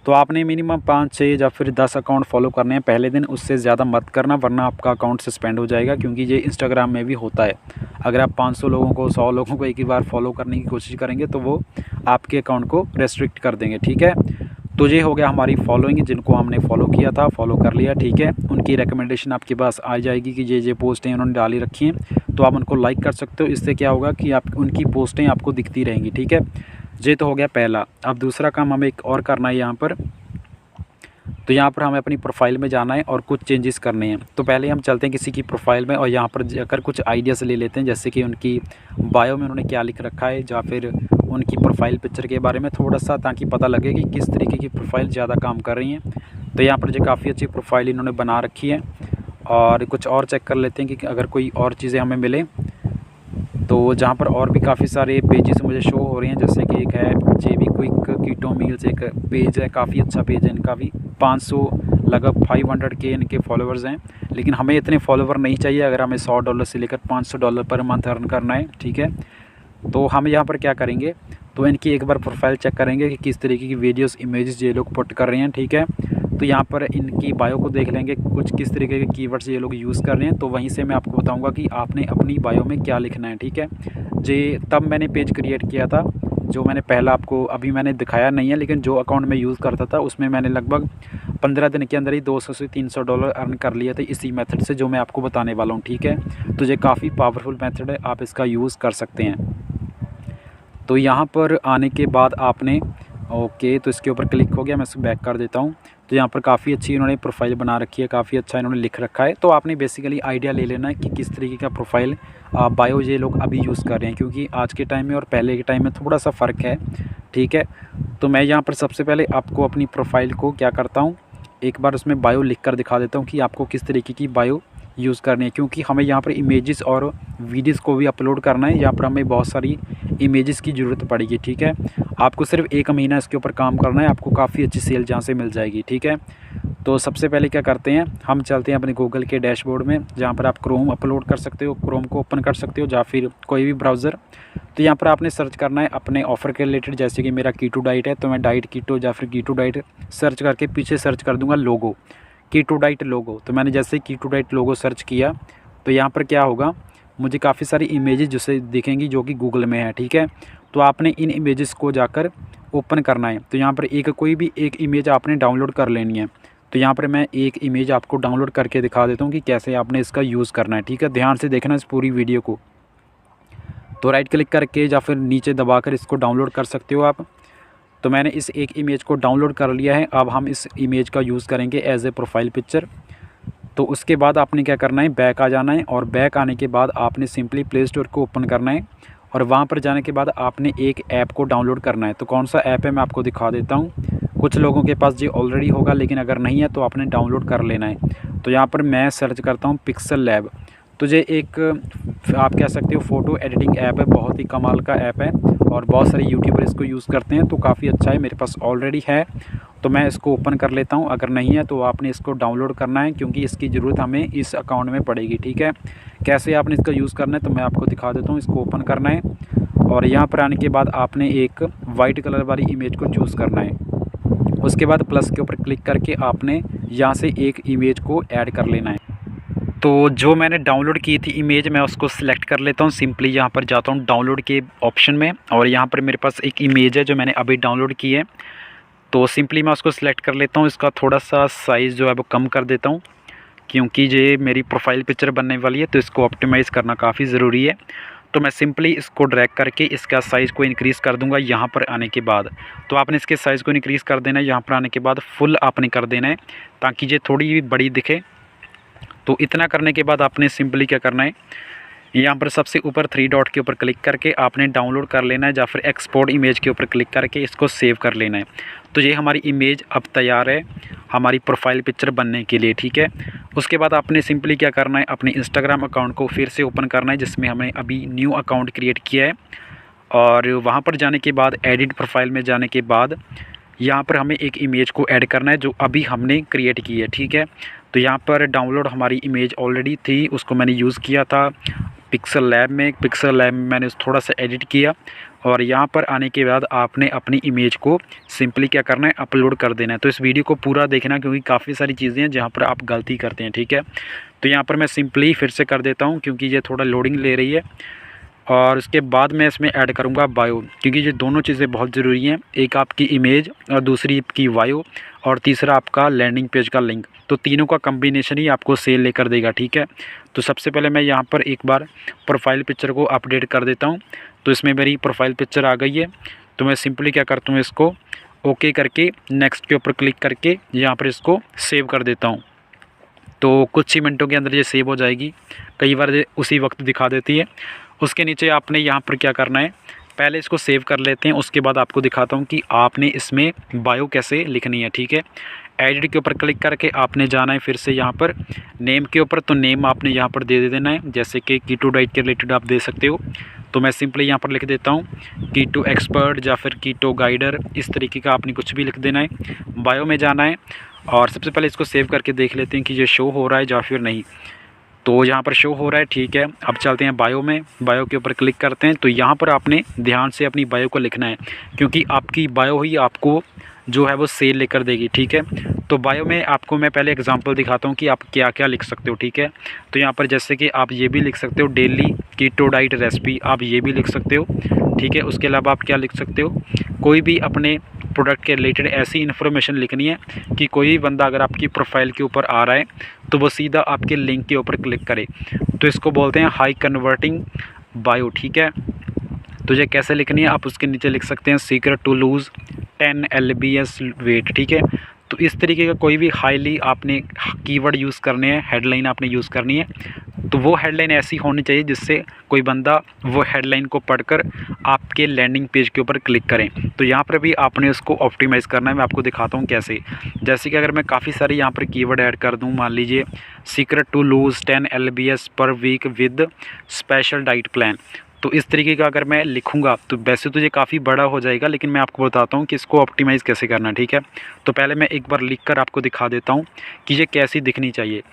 तो आपने मिनिमम 5, 6 या फिर 10 अकाउंट फॉलो करने हैं पहले दिन, उससे ज़्यादा मत करना वरना आपका अकाउंट सस्पेंड हो जाएगा, क्योंकि ये इंस्टाग्राम में भी होता है। अगर आप 500 लोगों को, 100 लोगों को एक ही बार फॉलो करने की कोशिश करेंगे तो वो आपके अकाउंट को रेस्ट्रिक्ट कर देंगे। ठीक है, तो ये हो गया हमारी फॉलोइंग, जिनको हमने फॉलो किया था फॉलो कर लिया। ठीक है, उनकी रिकमेंडेशन आपके पास आ जाएगी कि ये पोस्टें उन्होंने डाली रखी हैं, तो आप उनको लाइक कर सकते हो। इससे क्या होगा कि आप उनकी पोस्टें आपको दिखती रहेंगी। ठीक है, ये तो हो गया पहला। अब दूसरा काम हमें एक और करना है यहाँ पर। तो यहाँ पर हमें अपनी प्रोफाइल में जाना है और कुछ चेंजेस करने हैं। तो पहले हम चलते हैं किसी की प्रोफाइल में और यहाँ पर जाकर कुछ आइडियाज़ ले लेते हैं, जैसे कि उनकी बायो में उन्होंने क्या लिख रखा है या फिर उनकी प्रोफाइल पिक्चर के बारे में थोड़ा सा, ताकि पता लगे कि किस तरीके की प्रोफाइल ज़्यादा काम कर रही हैं। तो यहाँ पर जो काफ़ी अच्छी प्रोफाइल इन्होंने बना रखी है। और कुछ और चेक कर लेते हैं कि अगर कोई और चीज़ें हमें मिले, तो जहाँ पर और भी काफ़ी सारे पेजेस मुझे शो हो रहे हैं, जैसे कि एक है जेबी क्विक कीटो मील्स, एक पेज है, काफ़ी अच्छा पेज है इनका भी, 500 लगभग 500 के इनके फॉलोवर्स हैं। लेकिन हमें इतने फॉलोवर नहीं चाहिए अगर हमें $100 से लेकर $500 पर मंथ अर्न करना है। ठीक है, तो हम यहाँ पर क्या करेंगे, तो इनकी एक बार प्रोफाइल चेक करेंगे कि किस तरीके की वीडियोस इमेजेस ये लोग पुट कर रहे हैं। ठीक है, तो यहाँ पर इनकी बायो को देख लेंगे, कुछ किस तरीके के कीवर्ड्स ये लोग यूज़ कर रहे हैं, तो वहीं से मैं आपको बताऊंगा कि आपने अपनी बायो में क्या लिखना है। ठीक है, जे तब मैंने पेज क्रिएट किया था, जो मैंने पहला आपको अभी मैंने दिखाया नहीं है, लेकिन जो अकाउंट में यूज़ करता था उसमें मैंने लगभग 15 दिन के अंदर ही $200 से $300 अर्न कर लिए थे इसी मेथड से, जो मैं आपको बताने वाला हूँ। ठीक है, तो ये काफ़ी पावरफुल मेथड है, आप इसका यूज़ कर सकते हैं। तो यहाँ पर आने के बाद आपने ओके, तो इसके ऊपर क्लिक हो गया, मैं इसको बैक कर देता हूँ। तो यहाँ पर काफ़ी अच्छी इन्होंने प्रोफाइल बना रखी है, काफ़ी अच्छा इन्होंने लिख रखा है। तो आपने बेसिकली आइडिया ले लेना है कि किस तरीके का प्रोफाइल बायो ये लोग अभी यूज़ कर रहे हैं, क्योंकि आज के टाइम में और पहले के टाइम में थोड़ा सा फ़र्क है। ठीक है, तो मैं यहाँ पर सबसे पहले आपको अपनी प्रोफाइल को क्या करता हूँ, एक बार उसमें बायो लिख कर दिखा देता हूँ कि आपको किस तरीके की बायो यूज़ करनी है, क्योंकि हमें यहाँ पर इमेजेस और वीडियोस को भी अपलोड करना है। यहाँ पर हमें बहुत सारी इमेजेस की ज़रूरत पड़ेगी। ठीक है, आपको सिर्फ 1 महीना इसके ऊपर काम करना है, आपको काफ़ी अच्छी सेल जहाँ से मिल जाएगी। ठीक है, तो सबसे पहले क्या करते हैं, हम चलते हैं अपने गूगल के डैशबोर्ड में, जहाँ पर आप क्रोम अपलोड कर सकते हो, क्रोम को ओपन कर सकते हो या फिर कोई भी ब्राउज़र। तो यहाँ पर आपने सर्च करना है अपने ऑफ़र के रिलेटेड, जैसे कि मेरा कीटो डाइट है तो मैं डाइट कीटो या फिर कीटो डाइट सर्च करके पीछे सर्च कर दूँगा लोगो, कीटो डाइट लोगो। तो मैंने जैसे कीटो डाइट लोगो सर्च किया तो यहाँ पर क्या होगा, मुझे काफ़ी सारी इमेजेस जैसे दिखेंगी जो कि गूगल में है। ठीक है, तो आपने इन इमेजेस को जाकर ओपन करना है। तो यहाँ पर कोई भी एक इमेज आपने डाउनलोड कर लेनी है। तो यहाँ पर मैं एक इमेज आपको डाउनलोड करके दिखा देता हूँ कि कैसे आपने इसका यूज़ करना है। ठीक है, ध्यान से देखना इस पूरी वीडियो को। तो राइट क्लिक करके या फिर नीचे दबाकर इसको डाउनलोड कर सकते हो आप। तो मैंने इस एक इमेज को डाउनलोड कर लिया है। अब हम इस इमेज का यूज़ करेंगे एज ए प्रोफाइल पिक्चर। तो उसके बाद आपने क्या करना है, बैक आ जाना है और बैक आने के बाद आपने सिंपली प्ले स्टोर को ओपन करना है और वहाँ पर जाने के बाद आपने एक ऐप को डाउनलोड करना है। तो कौन सा ऐप है मैं आपको दिखा देता हूँ। कुछ लोगों के पास ये ऑलरेडी होगा, लेकिन अगर नहीं है तो आपने डाउनलोड कर लेना है। तो यहाँ पर मैं सर्च करता हूँ पिक्सल लैब। तो ये एक आप कह सकते हो फ़ोटो एडिटिंग ऐप है, बहुत ही कमाल का ऐप है और बहुत सारे यूट्यूबर इसको यूज़ करते हैं, तो काफ़ी अच्छा है। मेरे पास ऑलरेडी है तो मैं इसको ओपन कर लेता हूं। अगर नहीं है तो आपने इसको डाउनलोड करना है, क्योंकि इसकी ज़रूरत हमें इस अकाउंट में पड़ेगी। ठीक है, कैसे आपने इसका यूज़ करना है तो मैं आपको दिखा देता हूं। इसको ओपन करना है और यहाँ पर आने के बाद आपने एक वाइट कलर वाली इमेज को चूज़ करना है। उसके बाद प्लस के ऊपर क्लिक करके आपने यहाँ से एक इमेज को ऐड कर लेना है। तो जो मैंने डाउनलोड की थी इमेज, मैं उसको सिलेक्ट कर लेता हूँ। सिंपली यहाँ पर जाता हूँ डाउनलोड के ऑप्शन में और यहाँ पर मेरे पास एक इमेज है जो मैंने अभी डाउनलोड की है। तो सिंपली मैं उसको सिलेक्ट कर लेता हूँ। इसका थोड़ा सा साइज़ जो है वो कम कर देता हूँ, क्योंकि ये मेरी प्रोफाइल पिक्चर बनने वाली है तो इसको ऑप्टिमाइज़ करना काफ़ी ज़रूरी है। तो मैं सिंपली इसको ड्रैग करके इसका साइज़ को इंक्रीज़ कर दूंगा यहाँ पर आने के बाद। तो आपने इसके साइज़ को इंक्रीज़ कर देना है, यहाँ पर आने के बाद फुल आपने कर देना है ताकि ये थोड़ी भी बड़ी दिखे। तो इतना करने के बाद आपने सिंपली क्या करना है, यहाँ पर सबसे ऊपर 3 डॉट के ऊपर क्लिक करके आपने डाउनलोड कर लेना है या फिर एक्सपोर्ट इमेज के ऊपर क्लिक करके इसको सेव कर लेना है। तो ये हमारी इमेज अब तैयार है हमारी प्रोफाइल पिक्चर बनने के लिए, ठीक है। उसके बाद आपने सिंपली क्या करना है, अपने इंस्टाग्राम अकाउंट को फिर से ओपन करना है जिसमें हमने अभी न्यू अकाउंट क्रिएट किया है। और वहाँ पर जाने के बाद एडिट प्रोफाइल में जाने के बाद यहाँ पर हमें एक इमेज को ऐड करना है जो अभी हमने क्रिएट की है, ठीक है। तो यहाँ पर डाउनलोड हमारी इमेज ऑलरेडी थी, उसको मैंने यूज़ किया था पिक्सल लैब में मैंने थोड़ा सा एडिट किया। और यहाँ पर आने के बाद आपने अपनी इमेज को सिंपली क्या करना है, अपलोड कर देना है। तो इस वीडियो को पूरा देखना क्योंकि काफ़ी सारी चीज़ें हैं जहाँ पर आप गलती करते हैं, ठीक है। तो यहाँ पर मैं सिंपली फिर से कर देता हूँ क्योंकि ये थोड़ा लोडिंग ले रही है। और उसके बाद मैं इसमें ऐड करूँगा बायो, क्योंकि ये दोनों चीज़ें बहुत ज़रूरी हैं, एक आपकी इमेज और दूसरी आपकी बायो और तीसरा आपका लैंडिंग पेज का लिंक। तो तीनों का कम्बिनेशन ही आपको सेल लेकर देगा, ठीक है। तो सबसे पहले मैं यहाँ पर एक बार प्रोफाइल पिक्चर को अपडेट कर देता हूँ। तो इसमें मेरी प्रोफाइल पिक्चर आ गई है। तो मैं सिंपली क्या करता हूँ, इसको ओके करके नेक्स्ट के ऊपर क्लिक करके यहाँ पर इसको सेव कर देता हूँ। तो कुछ ही मिनटों के अंदर ये सेव हो जाएगी, कई बार ये उसी वक्त दिखा देती है। उसके नीचे आपने यहाँ पर क्या करना है, पहले इसको सेव कर लेते हैं, उसके बाद आपको दिखाता हूँ कि आपने इसमें बायो कैसे लिखनी है, ठीक है। एडिट के ऊपर क्लिक करके आपने जाना है फिर से यहाँ पर नेम के ऊपर। तो नेम आपने यहाँ पर दे देना है, जैसे कि कीटो डाइट के रिलेटेड आप दे सकते हो। तो मैं सिंपली यहाँ पर लिख देता हूँ कीटो एक्सपर्ट या फिर कीटो गाइडर, इस तरीके का आपने कुछ भी लिख देना है। बायो में जाना है और सबसे पहले इसको सेव करके देख लेते हैं कि ये शो हो रहा है या फिर नहीं। तो यहाँ पर शो हो रहा है, ठीक है। अब चलते हैं बायो में, बायो के ऊपर क्लिक करते हैं। तो यहाँ पर आपने ध्यान से अपनी बायो को लिखना है क्योंकि आपकी बायो ही आपको जो है वो सेल लेकर देगी, ठीक है। तो बायो में आपको मैं पहले एग्जांपल दिखाता हूँ कि आप क्या क्या लिख सकते हो, ठीक है। तो यहाँ पर जैसे कि आप ये भी लिख सकते हो डेली कीटो डाइट रेसिपी, आप ये भी लिख सकते हो, ठीक है। उसके अलावा आप क्या लिख सकते हो, कोई भी अपने प्रोडक्ट के रिलेटेड ऐसी इन्फॉर्मेशन लिखनी है कि कोई भी बंदा अगर आपकी प्रोफाइल के ऊपर आ रहा है तो वो सीधा आपके लिंक के ऊपर क्लिक करे। तो इसको बोलते हैं हाई कन्वर्टिंग बायो, ठीक है। तो ये कैसे लिखनी है, आप उसके नीचे लिख सकते हैं secret to lose 10 lbs weight, ठीक है। तो इस तरीके का कोई भी हाईली आपने कीवर्ड यूज़ करने हैं, हेडलाइन आपने यूज़ करनी है। तो वो हेडलाइन ऐसी होनी चाहिए जिससे कोई बंदा वो हेडलाइन को पढ़कर आपके लैंडिंग पेज के ऊपर क्लिक करें। तो यहाँ पर भी आपने उसको ऑप्टिमाइज़ करना है, मैं आपको दिखाता हूँ कैसे। जैसे कि अगर मैं काफ़ी सारे यहाँ पर कीवर्ड ऐड कर दूँ, मान लीजिए secret to lose 10 lbs per week with special diet plan, तो इस तरीके का अगर मैं लिखूंगा तो वैसे तो ये काफ़ी बड़ा हो जाएगा, लेकिन मैं आपको बताता हूँ कि इसको ऑप्टिमाइज़ कैसे करना, ठीक है। तो पहले मैं एक बार लिखकर आपको दिखा देता हूँ कि ये कैसी दिखनी चाहिए।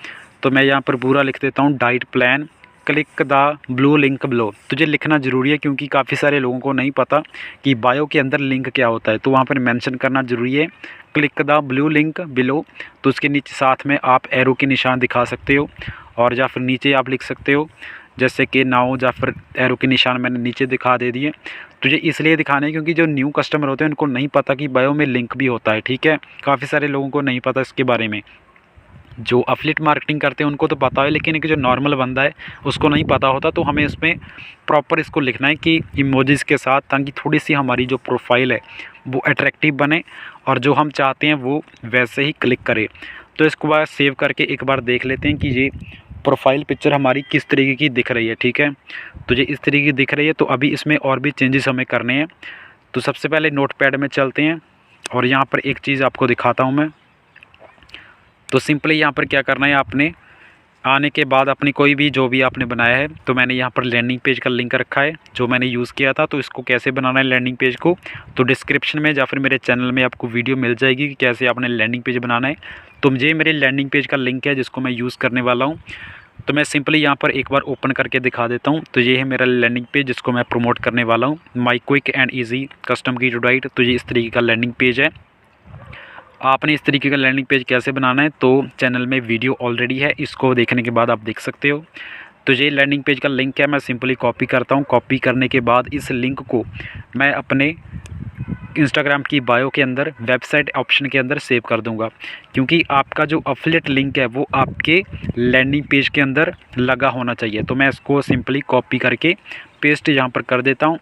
तो मैं यहाँ पर पूरा लिख देता हूँ diet plan, click the blue link below. तो ये लिखना ज़रूरी है क्योंकि काफ़ी सारे लोगों को नहीं पता कि बायो के अंदर लिंक क्या होता है, तो वहाँ पर मेंशन करना ज़रूरी है, click the blue link below. तो उसके नीचे साथ में आप एरो के निशान दिखा सकते हो और या फिर नीचे आप लिख सकते हो जैसे कि नाउ या फिर एरो के निशान मैंने नीचे दिखा दे दिए। तो ये इसलिए दिखाने हैं क्योंकि जो न्यू कस्टमर होते हैं उनको नहीं पता कि बायो में लिंक भी होता है, ठीक है। काफ़ी सारे लोगों को नहीं पता इसके बारे में, जो एफिलिएट मार्केटिंग करते हैं उनको तो पता है, लेकिन एक जो नॉर्मल बंदा है उसको नहीं पता होता। तो हमें इसमें प्रॉपर इसको लिखना है कि इमोजीज़ के साथ, ताकि थोड़ी सी हमारी जो प्रोफाइल है वो अट्रैक्टिव बने और जो हम चाहते हैं वो वैसे ही क्लिक करे। तो इसको बाद सेव करके एक बार देख लेते हैं कि ये प्रोफाइल पिक्चर हमारी किस तरीके की दिख रही है, ठीक है। तो ये इस तरीके की दिख रही है। तो अभी इसमें और भी चेंजेस हमें करने हैं। तो सबसे पहले नोटपैड में चलते हैं और यहाँ पर एक चीज़ आपको दिखाता हूँ मैं। तो सिंपली यहाँ पर क्या करना है, आपने आने के बाद अपनी कोई भी जो भी आपने बनाया है, तो मैंने यहाँ पर लैंडिंग पेज का लिंक रखा है जो मैंने यूज़ किया था। तो इसको कैसे बनाना है लैंडिंग पेज को, तो डिस्क्रिप्शन में या फिर मेरे चैनल में आपको वीडियो मिल जाएगी कि कैसे आपने लैंडिंग पेज बनाना है। तो मुझे मेरे लैंडिंग पेज का लिंक है जिसको मैं यूज़ करने वाला हूँ। तो मैं सिंपली यहाँ पर एक बार ओपन करके दिखा देता हूँ। तो ये है मेरा लैंडिंग पेज जिसको मैं प्रमोट करने वाला हूँ, my quick and easy custom keto diet. तो ये इस तरीके का लैंडिंग पेज है। आपने इस तरीके का लैंडिंग पेज कैसे बनाना है तो चैनल में वीडियो ऑलरेडी है, इसको देखने के बाद आप देख सकते हो। तो ये लैंडिंग पेज का लिंक है, मैं सिंपली कॉपी करता हूँ। कॉपी करने के बाद इस लिंक को मैं अपने इंस्टाग्राम की बायो के अंदर वेबसाइट ऑप्शन के अंदर सेव कर दूंगा, क्योंकि आपका जो एफिलिएट लिंक है वो आपके लैंडिंग पेज के अंदर लगा होना चाहिए। तो मैं इसको सिंपली कॉपी करके पेस्ट यहाँ पर कर देता हूँ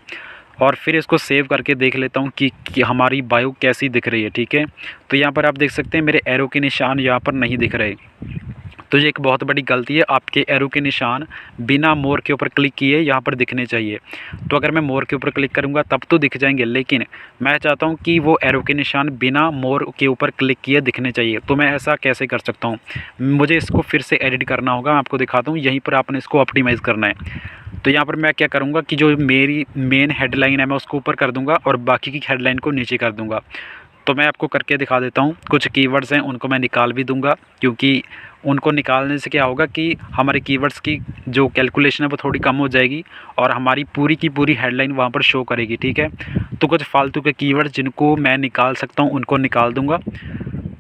और फिर इसको सेव करके देख लेता हूँ कि हमारी बायो कैसी दिख रही है। ठीक है, तो यहाँ पर आप देख सकते हैं मेरे एरो के निशान यहाँ पर नहीं दिख रहे, तो ये एक बहुत बड़ी गलती है। आपके एरो के निशान बिना मोर के ऊपर क्लिक किए यहाँ पर दिखने चाहिए। तो अगर मैं मोर के ऊपर क्लिक करूँगा तब तो दिख जाएंगे, लेकिन मैं चाहता हूँ कि वो एरो के निशान बिना मोर के ऊपर क्लिक किए दिखने चाहिए। तो मैं ऐसा कैसे कर सकता हूँ? मुझे इसको फिर से एडिट करना होगा। मैं आपको दिखाता हूँ, यहीं पर आपने इसको ऑप्टिमाइज़ करना है। तो यहाँ पर मैं क्या करूँगा कि जो मेरी मेन हेडलाइन है मैं उसको ऊपर कर दूँगा और बाकी की हेडलाइन को नीचे कर दूँगा। तो मैं आपको करके दिखा देता हूँ। कुछ कीवर्ड्स हैं उनको मैं निकाल भी दूँगा, क्योंकि उनको निकालने से क्या होगा कि हमारे कीवर्ड्स की जो कैलकुलेशन है वो थोड़ी कम हो जाएगी और हमारी पूरी की पूरी हेडलाइन वहाँ पर शो करेगी। ठीक है, तो कुछ फालतू के कीवर्ड्स जिनको मैं निकाल सकता हूँ उनको निकाल दूँगा।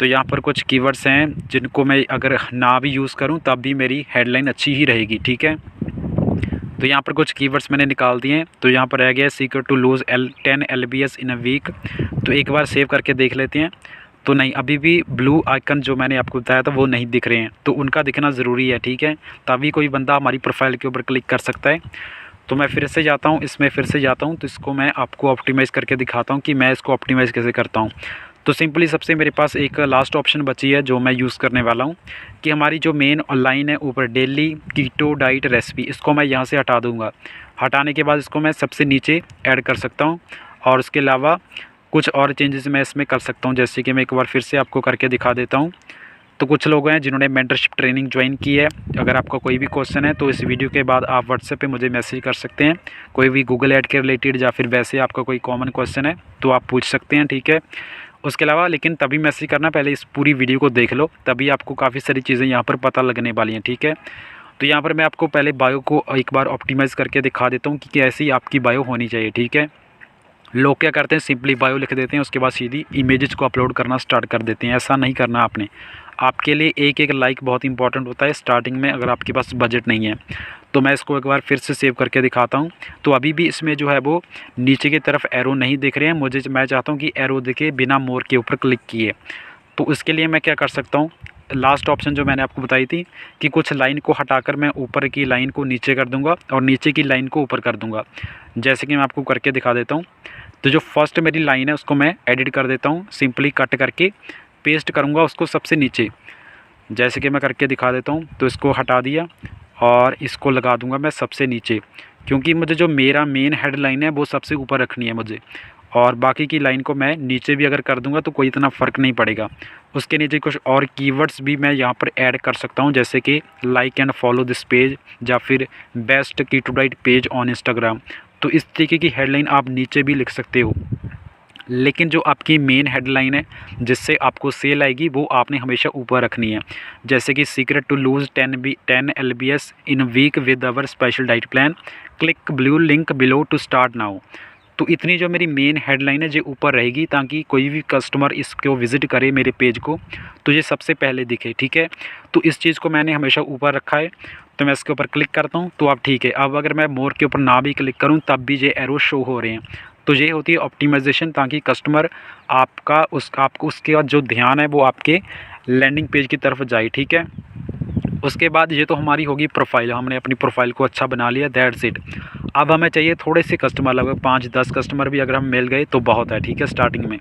तो यहाँ पर कुछ कीवर्ड्स हैं जिनको मैं अगर ना भी यूज़ करूँ तब भी मेरी हेडलाइन अच्छी ही रहेगी। ठीक है, तो यहाँ पर कुछ कीवर्ड्स मैंने निकाल दिए हैं। तो यहाँ पर रह गया secret to lose 10 LBS in a week. तो एक बार सेव करके देख लेते हैं। तो नहीं, अभी भी ब्लू आइकन जो मैंने आपको बताया था वो नहीं दिख रहे हैं, तो उनका दिखना ज़रूरी है। ठीक है, तभी कोई बंदा हमारी प्रोफाइल के ऊपर क्लिक कर सकता है। तो मैं फिर से जाता हूँ, इसमें फिर से जाता हूँ, तो इसको मैं आपको ऑप्टिमाइज़ करके दिखाता हूँ कि मैं इसको ऑप्टिमाइज़ कैसे करता हूँ। तो सिंपली सबसे मेरे पास एक लास्ट ऑप्शन बची है जो मैं यूज़ करने वाला हूँ कि हमारी जो मेन लाइन है ऊपर डेली कीटो डाइट रेसिपी, इसको मैं यहाँ से हटा दूँगा। हटाने के बाद इसको मैं सबसे नीचे ऐड कर सकता हूँ और उसके अलावा कुछ और चेंजेस मैं इसमें कर सकता हूँ, जैसे कि मैं एक बार फिर से आपको करके दिखा देता हूँ। तो कुछ लोग हैं जिन्होंने मेंटरशिप ट्रेनिंग ज्वाइन की है। अगर आपका कोई भी क्वेश्चन है तो इस वीडियो के बाद आप व्हाट्सएप पे मुझे मैसेज कर सकते हैं। कोई भी गूगल ऐड के रिलेटेड या फिर वैसे आपका कोई कॉमन क्वेश्चन है तो आप पूछ सकते हैं। ठीक है, उसके अलावा लेकिन तभी मैसेज करना, पहले इस पूरी वीडियो को देख लो, तभी आपको काफ़ी सारी चीज़ें यहाँ पर पता लगने वाली हैं। ठीक है, तो यहाँ पर मैं आपको पहले बायो को एक बार ऑप्टिमाइज़ करके दिखा देता हूँ कि कैसी आपकी बायो होनी चाहिए। ठीक है, लोग क्या करते हैं, सिंपली बायो लिख देते हैं, उसके बाद सीधी इमेजेस को अपलोड करना स्टार्ट कर देते हैं। ऐसा नहीं करना आपने। आपके लिए एक एक लाइक बहुत इंपॉर्टेंट होता है स्टार्टिंग में, अगर आपके पास बजट नहीं है। तो मैं इसको एक बार फिर से सेव करके दिखाता हूँ। तो अभी भी इसमें जो है वो नीचे की तरफ एरो नहीं दिख रहे हैं मुझे। मैं चाहता हूँ कि एरो दिखे बिना मोर के ऊपर क्लिक किए। तो उसके लिए मैं क्या कर सकता हूँ, लास्ट ऑप्शन जो मैंने आपको बताई थी कि कुछ लाइन को हटाकर मैं ऊपर की लाइन को नीचे कर दूंगा और नीचे की लाइन को ऊपर कर दूंगा। जैसे कि मैं आपको करके दिखा देता हूँ। तो जो फर्स्ट मेरी लाइन है उसको मैं एडिट कर देता हूँ, सिंपली कट करके पेस्ट करूँगा उसको सबसे नीचे। जैसे कि मैं करके दिखा देता हूँ। तो इसको हटा दिया और इसको लगा दूँगा मैं सबसे नीचे, क्योंकि मुझे जो मेरा मेन हेडलाइन है वो सबसे ऊपर रखनी है मुझे, और बाकी की लाइन को मैं नीचे भी अगर कर दूंगा तो कोई इतना फ़र्क नहीं पड़ेगा। उसके नीचे कुछ और कीवर्ड्स भी मैं यहाँ पर ऐड कर सकता हूँ, जैसे कि like and follow this page या फिर best keto diet page on Instagram. तो इस तरीके की हेडलाइन आप नीचे भी लिख सकते हो, लेकिन जो आपकी मेन हेडलाइन है जिससे आपको सेल आएगी वो आपने हमेशा ऊपर रखनी है। जैसे कि secret to lose 10 LBS in week with our special diet plan, click blue link below to start now. तो इतनी जो मेरी मेन हेडलाइन है ये ऊपर रहेगी, ताकि कोई भी कस्टमर इसको विज़िट करे मेरे पेज को तो ये सबसे पहले दिखे। ठीक है, तो इस चीज़ को मैंने हमेशा ऊपर रखा है। तो मैं इसके ऊपर क्लिक करता हूँ तो अब ठीक है। अब अगर मैं मोर के ऊपर ना भी क्लिक करूँ तब भी ये एरो शो हो रहे हैं। तो ये होती है ऑप्टिमाइजेशन, ताकि कस्टमर आपका आपको उसके बाद जो ध्यान है वो आपके लैंडिंग पेज की तरफ जाए। ठीक है, उसके बाद ये तो हमारी होगी प्रोफाइल, हमने अपनी प्रोफाइल को अच्छा बना लिया, दैट्स इट। अब हमें चाहिए थोड़े से कस्टमर, लगभग 5-10 कस्टमर भी अगर हम मिल गए तो बहुत है। ठीक है, स्टार्टिंग में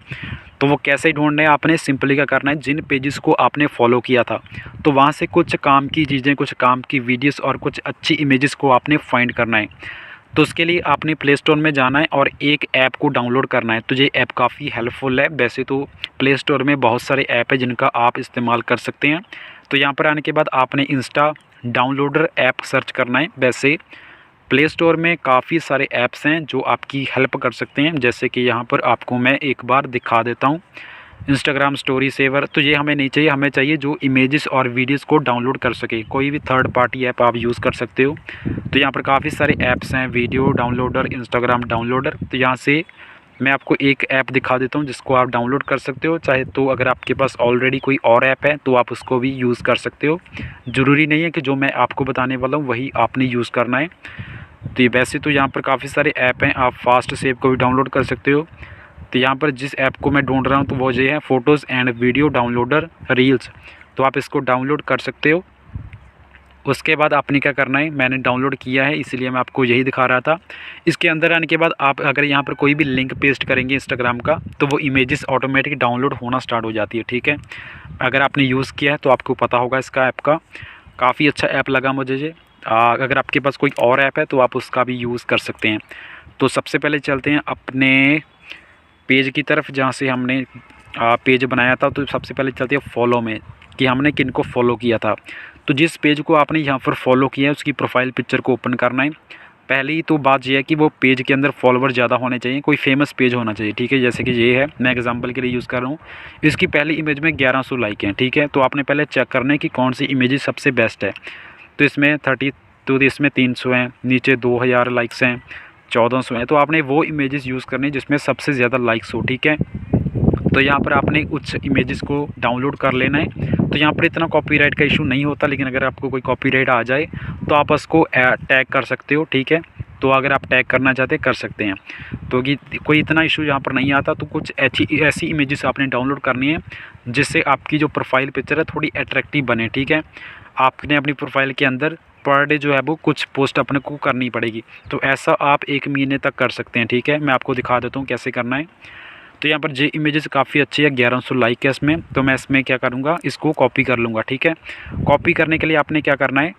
तो वो कैसे ढूंढने हैं, आपने सिंपली क्या करना है, जिन पेजेस को आपने फॉलो किया था तो वहाँ से कुछ काम की चीज़ें, कुछ काम की वीडियोस और कुछ अच्छी इमेजेस को आपने फाइंड करना है। तो उसके लिए आपने प्ले स्टोर में जाना है और एक ऐप को डाउनलोड करना है। तो ये ऐप काफ़ी हेल्पफुल है। वैसे तो प्ले स्टोर में बहुत सारे ऐप है जिनका आप इस्तेमाल कर सकते हैं। तो यहाँ पर आने के बाद आपने इंस्टा डाउनलोडर ऐप सर्च करना है। वैसे प्ले स्टोर में काफ़ी सारे ऐप्स हैं जो आपकी हेल्प कर सकते हैं, जैसे कि यहाँ पर आपको मैं एक बार दिखा देता हूँ। इंस्टाग्राम स्टोरी सेवर, तो ये हमें नहीं चाहिए, हमें चाहिए जो इमेजेस और वीडियोस को डाउनलोड कर सके। कोई भी थर्ड पार्टी ऐप आप यूज़ कर सकते हो। तो यहाँ पर काफ़ी सारे ऐप्स हैं, वीडियो डाउनलोडर, इंस्टाग्राम डाउनलोडर। तो यहाँ से मैं आपको एक ऐप दिखा देता हूँ जिसको आप डाउनलोड कर सकते हो। चाहे तो अगर आपके पास ऑलरेडी कोई और ऐप है तो आप उसको भी यूज़ कर सकते हो। ज़रूरी नहीं है कि जो मैं आपको बताने वाला हूँ वही आपने यूज़ करना है। तो ये वैसे तो यहाँ पर काफ़ी सारे ऐप हैं, आप फास्ट सेव को भी डाउनलोड कर सकते हो। तो यहाँ पर जिस ऐप को मैं ढूंढ रहा हूँ तो वो ये है photos and video downloader reels. तो आप इसको डाउनलोड कर सकते हो। उसके बाद आपने क्या करना है, मैंने डाउनलोड किया है इसलिए मैं आपको यही दिखा रहा था। इसके अंदर आने के बाद आप अगर यहाँ पर कोई भी लिंक पेस्ट करेंगे इंस्टाग्राम का, तो वो इमेजेस ऑटोमेटिक डाउनलोड होना स्टार्ट हो जाती है, ठीक है। अगर आपने यूज़ किया है तो आपको पता होगा इसका ऐप का। काफ़ी अच्छा ऐप लगा मुझे ये। अगर आपके पास कोई और ऐप है तो आप उसका भी यूज़ कर सकते हैं। तो सबसे पहले चलते हैं अपने पेज की तरफ जहाँ से हमने पेज बनाया था। तो सबसे पहले चलते हैं फॉलो में कि हमने किन को फॉलो किया था। तो जिस पेज को आपने यहाँ पर फॉलो किया है उसकी प्रोफाइल पिक्चर को ओपन करना है। पहली तो बात यह है कि वो पेज के अंदर फॉलोवर ज़्यादा होने चाहिए, कोई फेमस पेज होना चाहिए, ठीक है। जैसे कि ये है, मैं एग्जांपल के लिए यूज़ कर रहा हूँ। इसकी पहली इमेज में 1100 लाइक हैं, ठीक है। तो आपने पहले चेक करना है कि कौन सी इमेज सबसे बेस्ट है। तो इसमें 30, तो इसमें 300 हैं, नीचे 2000 लाइक्स हैं, 1400 हैं। तो आपने वो इमेजेस यूज़ करनी है जिसमें सबसे ज़्यादा लाइक्स हो, ठीक है। तो यहाँ पर आपने उस इमेजेस को डाउनलोड कर लेना है। तो यहाँ पर इतना कॉपीराइट का इशू नहीं होता, लेकिन अगर आपको कोई कॉपीराइट आ जाए तो आप उसको टैग कर सकते हो, ठीक है। तो अगर आप टैग करना चाहते कर सकते हैं। तो कि कोई इतना इशू यहाँ पर नहीं आता। तो कुछ ऐसी इमेजेस आपने डाउनलोड करनी है जिससे आपकी जो प्रोफाइल पिक्चर है थोड़ी अट्रैक्टिव बने, ठीक है। आपने अपनी प्रोफाइल के अंदर पर डे जो है वो कुछ पोस्ट अपने को करनी पड़ेगी। तो ऐसा आप 1 महीने तक कर सकते हैं, ठीक है। मैं आपको दिखा देता हूँ कैसे करना है। तो यहाँ पर जे इमेजेस काफ़ी अच्छी है, 1100 लाइक है इसमें। तो मैं इसमें क्या करूँगा, इसको कॉपी कर लूँगा, ठीक है। कॉपी करने के लिए आपने क्या करना है,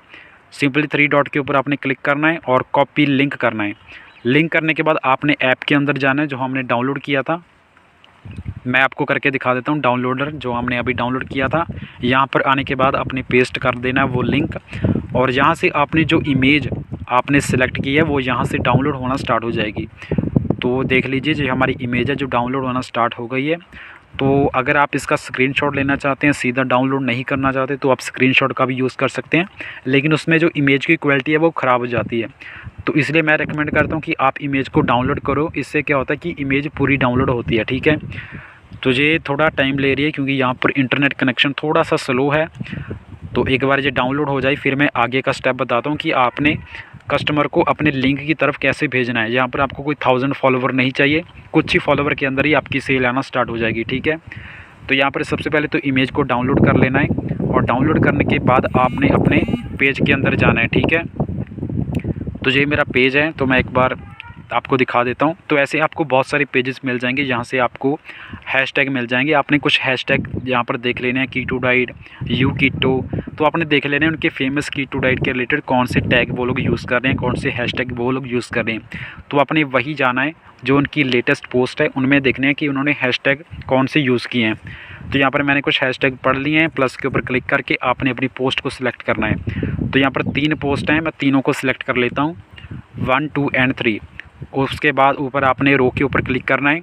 सिंपली 3 डॉट के ऊपर आपने क्लिक करना है और कॉपी लिंक करना है। लिंक करने के बाद आपने ऐप के अंदर जाना है जो हमने डाउनलोड किया था। मैं आपको करके दिखा देता हूँ। डाउनलोडर जो हमने अभी डाउनलोड किया था, यहाँ पर आने के बाद आपने पेस्ट कर देना है वो लिंक, और यहाँ से आपने जो इमेज आपने सेलेक्ट की है वो यहाँ से डाउनलोड होना स्टार्ट हो जाएगी। तो देख लीजिए जो हमारी इमेज है जो डाउनलोड होना स्टार्ट हो गई है। तो अगर आप इसका स्क्रीनशॉट लेना चाहते हैं, सीधा डाउनलोड नहीं करना चाहते, तो आप स्क्रीनशॉट का भी यूज़ कर सकते हैं, लेकिन उसमें जो इमेज की क्वालिटी है वो ख़राब हो जाती है। तो इसलिए मैं रेकमेंड करता हूँ कि आप इमेज को डाउनलोड करो। इससे क्या होता है कि इमेज पूरी डाउनलोड होती है, ठीक है। तो ये थोड़ा टाइम ले रही है क्योंकि यहाँ पर इंटरनेट कनेक्शन थोड़ा सा स्लो है। तो एक बार ये डाउनलोड हो जाए फिर मैं आगे का स्टेप बताता हूँ कि आपने कस्टमर को अपने लिंक की तरफ कैसे भेजना है। यहाँ पर आपको कोई 1000 फॉलोवर नहीं चाहिए, कुछ ही फॉलोवर के अंदर ही आपकी सेल आना स्टार्ट हो जाएगी, ठीक है। तो यहाँ पर सबसे पहले तो इमेज को डाउनलोड कर लेना है, और डाउनलोड करने के बाद आपने अपने पेज के अंदर जाना है, ठीक है। तो ये मेरा पेज है, तो मैं एक बार आपको दिखा देता हूँ। तो ऐसे आपको बहुत सारे पेजेस मिल जाएंगे जहाँ से आपको हैशटैग मिल जाएंगे। आपने कुछ हैशटैग यहाँ पर देख लेने हैं, कीटो डाइट, यू कीटो। तो आपने देख लेने हैं उनके फेमस कीटो डाइट के रिलेटेड कौन से टैग वो लोग यूज़ कर रहे हैं, कौन से हैशटैग वो लोग यूज़ कर रहे हैं। तो आपने वही जाना है जो उनकी लेटेस्ट पोस्ट है, उनमें देखने हैं कि उन्होंने हैशटैग कौन से यूज़ किए हैं। तो यहाँ पर मैंने कुछ हैशटैग पढ़ लिए हैं, प्लस के ऊपर क्लिक करके आपने अपनी पोस्ट को सिलेक्ट करना है। तो यहाँ पर 3 पोस्ट हैं, मैं तीनों को सिलेक्ट कर लेता हूँ, 1, 2 एंड 3। उसके बाद ऊपर आपने रो के ऊपर क्लिक करना है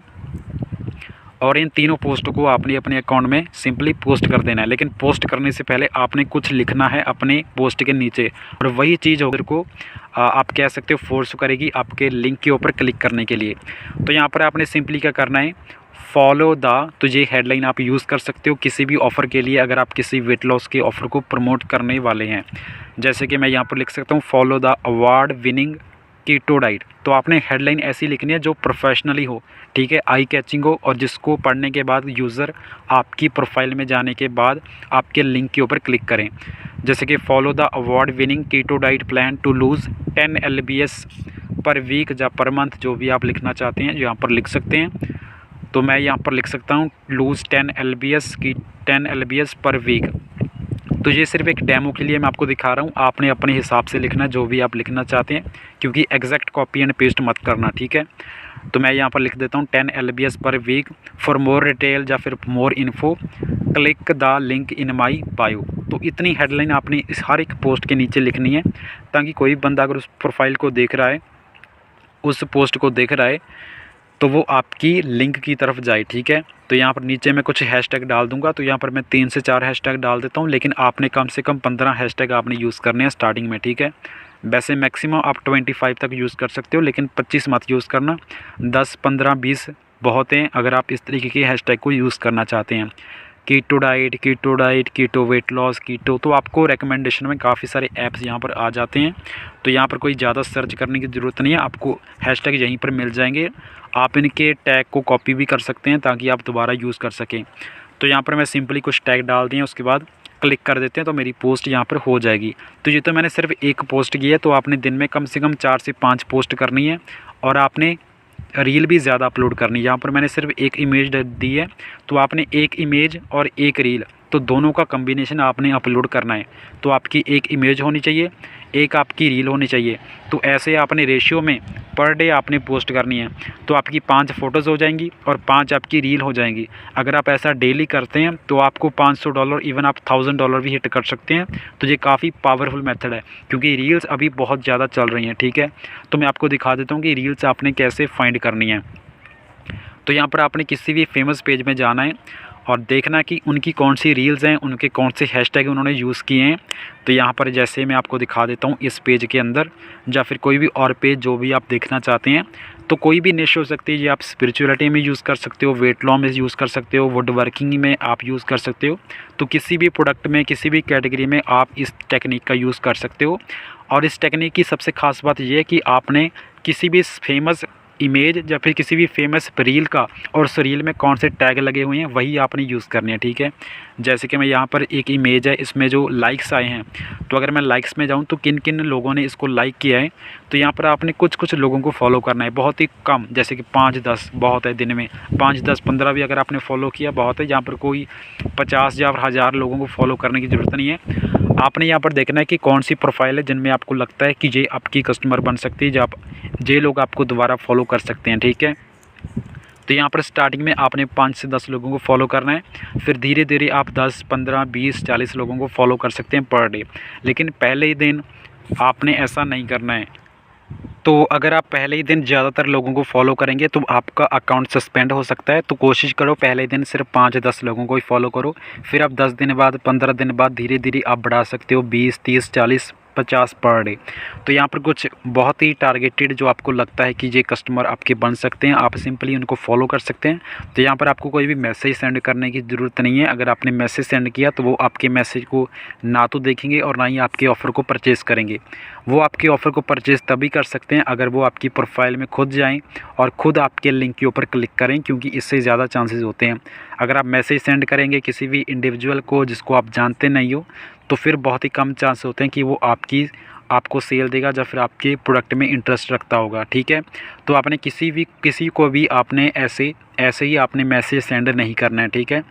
और इन तीनों पोस्ट को आपने अपने अकाउंट में सिंपली पोस्ट कर देना है। लेकिन पोस्ट करने से पहले आपने कुछ लिखना है अपने पोस्ट के नीचे, और वही चीज़ उधर को आप कह सकते हो फोर्स करेगी आपके लिंक के ऊपर क्लिक करने के लिए। तो यहाँ पर आपने सिंपली क्या करना है, फॉलो द, तो ये हेडलाइन आप यूज़ कर सकते हो किसी भी ऑफ़र के लिए अगर आप किसी वेट लॉस के ऑफ़र को प्रमोट करने वाले हैं। जैसे कि मैं यहाँ पर लिख सकता हूँ, follow the award winning keto diet. तो आपने हेडलाइन ऐसी लिखनी है जो प्रोफेशनली हो, ठीक है, आई कैचिंग हो, और जिसको पढ़ने के बाद यूज़र आपकी प्रोफाइल में जाने के बाद आपके लिंक के ऊपर क्लिक करें। जैसे कि follow the award winning keto diet plan to lose 10 lbs per week या पर मंथ, जो भी आप लिखना चाहते हैं यहाँ पर लिख सकते हैं। तो मैं यहाँ पर लिख सकता हूँ लूज़ 10 lbs पर वीक। तो ये सिर्फ एक डेमो के लिए मैं आपको दिखा रहा हूँ, आपने अपने हिसाब से लिखना जो भी आप लिखना चाहते हैं, क्योंकि एग्जैक्ट कॉपी एंड पेस्ट मत करना, ठीक है। तो मैं यहाँ पर लिख देता हूँ 10 lbs per week, for more detail या फिर मोर info click the link in my bio. तो इतनी हेडलाइन आपने इस हर एक पोस्ट के नीचे लिखनी है, ताकि कोई बंदा अगर उस प्रोफाइल को देख रहा है, उस पोस्ट को देख रहा है, तो वो आपकी लिंक की तरफ जाए, ठीक है। तो यहाँ पर नीचे मैं कुछ हैशटैग डाल दूंगा। तो यहाँ पर मैं 3 से 4 हैशटैग डाल देता हूँ, लेकिन आपने कम से कम 15 हैशटैग आपने यूज़ करने हैं स्टार्टिंग में, ठीक है। वैसे मैक्सिमम आप 25 तक यूज़ कर सकते हो, लेकिन 25 मत यूज़ करना, 10, 15, 20 बहुत हैं अगर आप इस तरीके के हैशटैग को यूज़ करना चाहते हैं। कीटो डाइट, कीटो वेट लॉस, कीटो, तो आपको रिकमेंडेशन में काफ़ी सारे ऐप्स यहाँ पर आ जाते हैं। तो यहाँ पर कोई ज़्यादा सर्च करने की ज़रूरत नहीं है, आपको हैशटैग यहीं पर मिल जाएंगे। आप इनके टैग को कॉपी भी कर सकते हैं ताकि आप दोबारा यूज़ कर सकें। तो यहाँ पर मैं सिंपली कुछ टैग डाल दिए, उसके बाद क्लिक कर देते हैं तो मेरी पोस्ट यहाँ पर हो जाएगी। तो ये तो मैंने सिर्फ एक पोस्ट की है, तो आपने दिन में कम से कम 4 से 5 पोस्ट करनी है और आपने रील भी ज़्यादा अपलोड करनी है। यहाँ पर मैंने सिर्फ एक इमेज दी है, तो आपने एक इमेज और एक रील, तो दोनों का कम्बिनेशन आपने अपलोड करना है। तो आपकी एक इमेज होनी चाहिए, एक आपकी रील होनी चाहिए। तो ऐसे आपने रेशियो में पर डे आपने पोस्ट करनी है, तो आपकी 5 फ़ोटोज़ हो जाएंगी और 5 आपकी रील हो जाएंगी। अगर आप ऐसा डेली करते हैं तो आपको $500 इवन आप $1000 भी हिट कर सकते हैं। तो ये काफ़ी पावरफुल मेथड है, क्योंकि रील्स अभी बहुत ज़्यादा चल रही हैं। ठीक है, तो मैं आपको दिखा देता हूँ कि रील्स आपने कैसे फाइंड करनी है। तो यहाँ पर आपने किसी भी फेमस पेज में जाना है और देखना कि उनकी कौन सी रील्स हैं, उनके कौन से हैशटैग उन्होंने यूज़ किए हैं। तो यहाँ पर जैसे मैं आपको दिखा देता हूँ इस पेज के अंदर, या फिर कोई भी और पेज जो भी आप देखना चाहते हैं, तो कोई भी निश हो सकती है। ये आप स्पिरिचुअलिटी में यूज़ कर सकते हो, वेट लॉस में यूज़ कर सकते हो, वुड वर्किंग में आप यूज़ कर सकते हो। तो किसी भी प्रोडक्ट में, किसी भी कैटेगरी में आप इस टेक्निक का यूज़ कर सकते हो। और इस टेक्निक की सबसे ख़ास बात यह है कि आपने किसी भी फेमस इमेज या फिर किसी भी फेमस रील का और उस रील में कौन से टैग लगे हुए हैं वही आपने यूज़ करने हैं। ठीक है, जैसे कि मैं यहाँ पर एक इमेज है, इसमें जो लाइक्स आए हैं, तो अगर मैं लाइक्स में जाऊँ तो किन किन लोगों ने इसको लाइक किया है, तो यहाँ पर आपने कुछ कुछ लोगों को फॉलो करना है। बहुत ही कम, जैसे कि 5-10 बहुत है, दिन में 5-10-15 भी अगर आपने फॉलो किया बहुत है। यहाँ पर कोई 50 या 1000 लोगों को फॉलो करने की ज़रूरत नहीं है। आपने यहाँ पर देखना है कि कौन सी प्रोफाइल है जिनमें आपको लगता है कि ये आपकी कस्टमर बन सकती है, जो ये लोग आपको दोबारा फॉलो कर सकते हैं। ठीक है, तो यहाँ पर स्टार्टिंग में आपने 5 से 10 लोगों को फॉलो करना है, फिर धीरे धीरे आप 10, 15, 20, 40 लोगों को फॉलो कर सकते हैं पर डे। लेकिन पहले ही दिन आपने ऐसा नहीं करना है। तो अगर आप पहले ही दिन ज़्यादातर लोगों को फॉलो करेंगे तो आपका अकाउंट सस्पेंड हो सकता है। तो कोशिश करो पहले ही दिन सिर्फ 5-10 लोगों को ही फॉलो करो, फिर आप 10 दिन बाद, 15 दिन बाद धीरे धीरे आप बढ़ा सकते हो 20, 30, 40, 50 पर डे। तो यहाँ पर कुछ बहुत ही टारगेटेड जो आपको लगता है कि ये कस्टमर आपके बन सकते हैं, आप सिंपली उनको फॉलो कर सकते हैं। तो यहाँ पर आपको कोई भी मैसेज सेंड करने की ज़रूरत नहीं है। अगर आपने मैसेज सेंड किया तो वो आपके मैसेज को ना तो देखेंगे और ना ही आपके ऑफ़र को परचेज़ करेंगे। वो आपके ऑफ़र को परचेज़ तभी कर सकते हैं अगर वो आपकी प्रोफाइल में खुद जाएँ और ख़ुद आपके लिंक के ऊपर क्लिक करें, क्योंकि इससे ज़्यादा चांसेस होते हैं। अगर आप मैसेज सेंड करेंगे किसी भी इंडिविजुअल को जिसको आप जानते नहीं हो, तो फिर बहुत ही कम चांस होते हैं कि वो आपको सेल देगा या फिर आपके प्रोडक्ट में इंटरेस्ट रखता होगा। ठीक है, तो आपने किसी को भी आपने ऐसे ही आपने मैसेज सेंड नहीं करना है। ठीक है,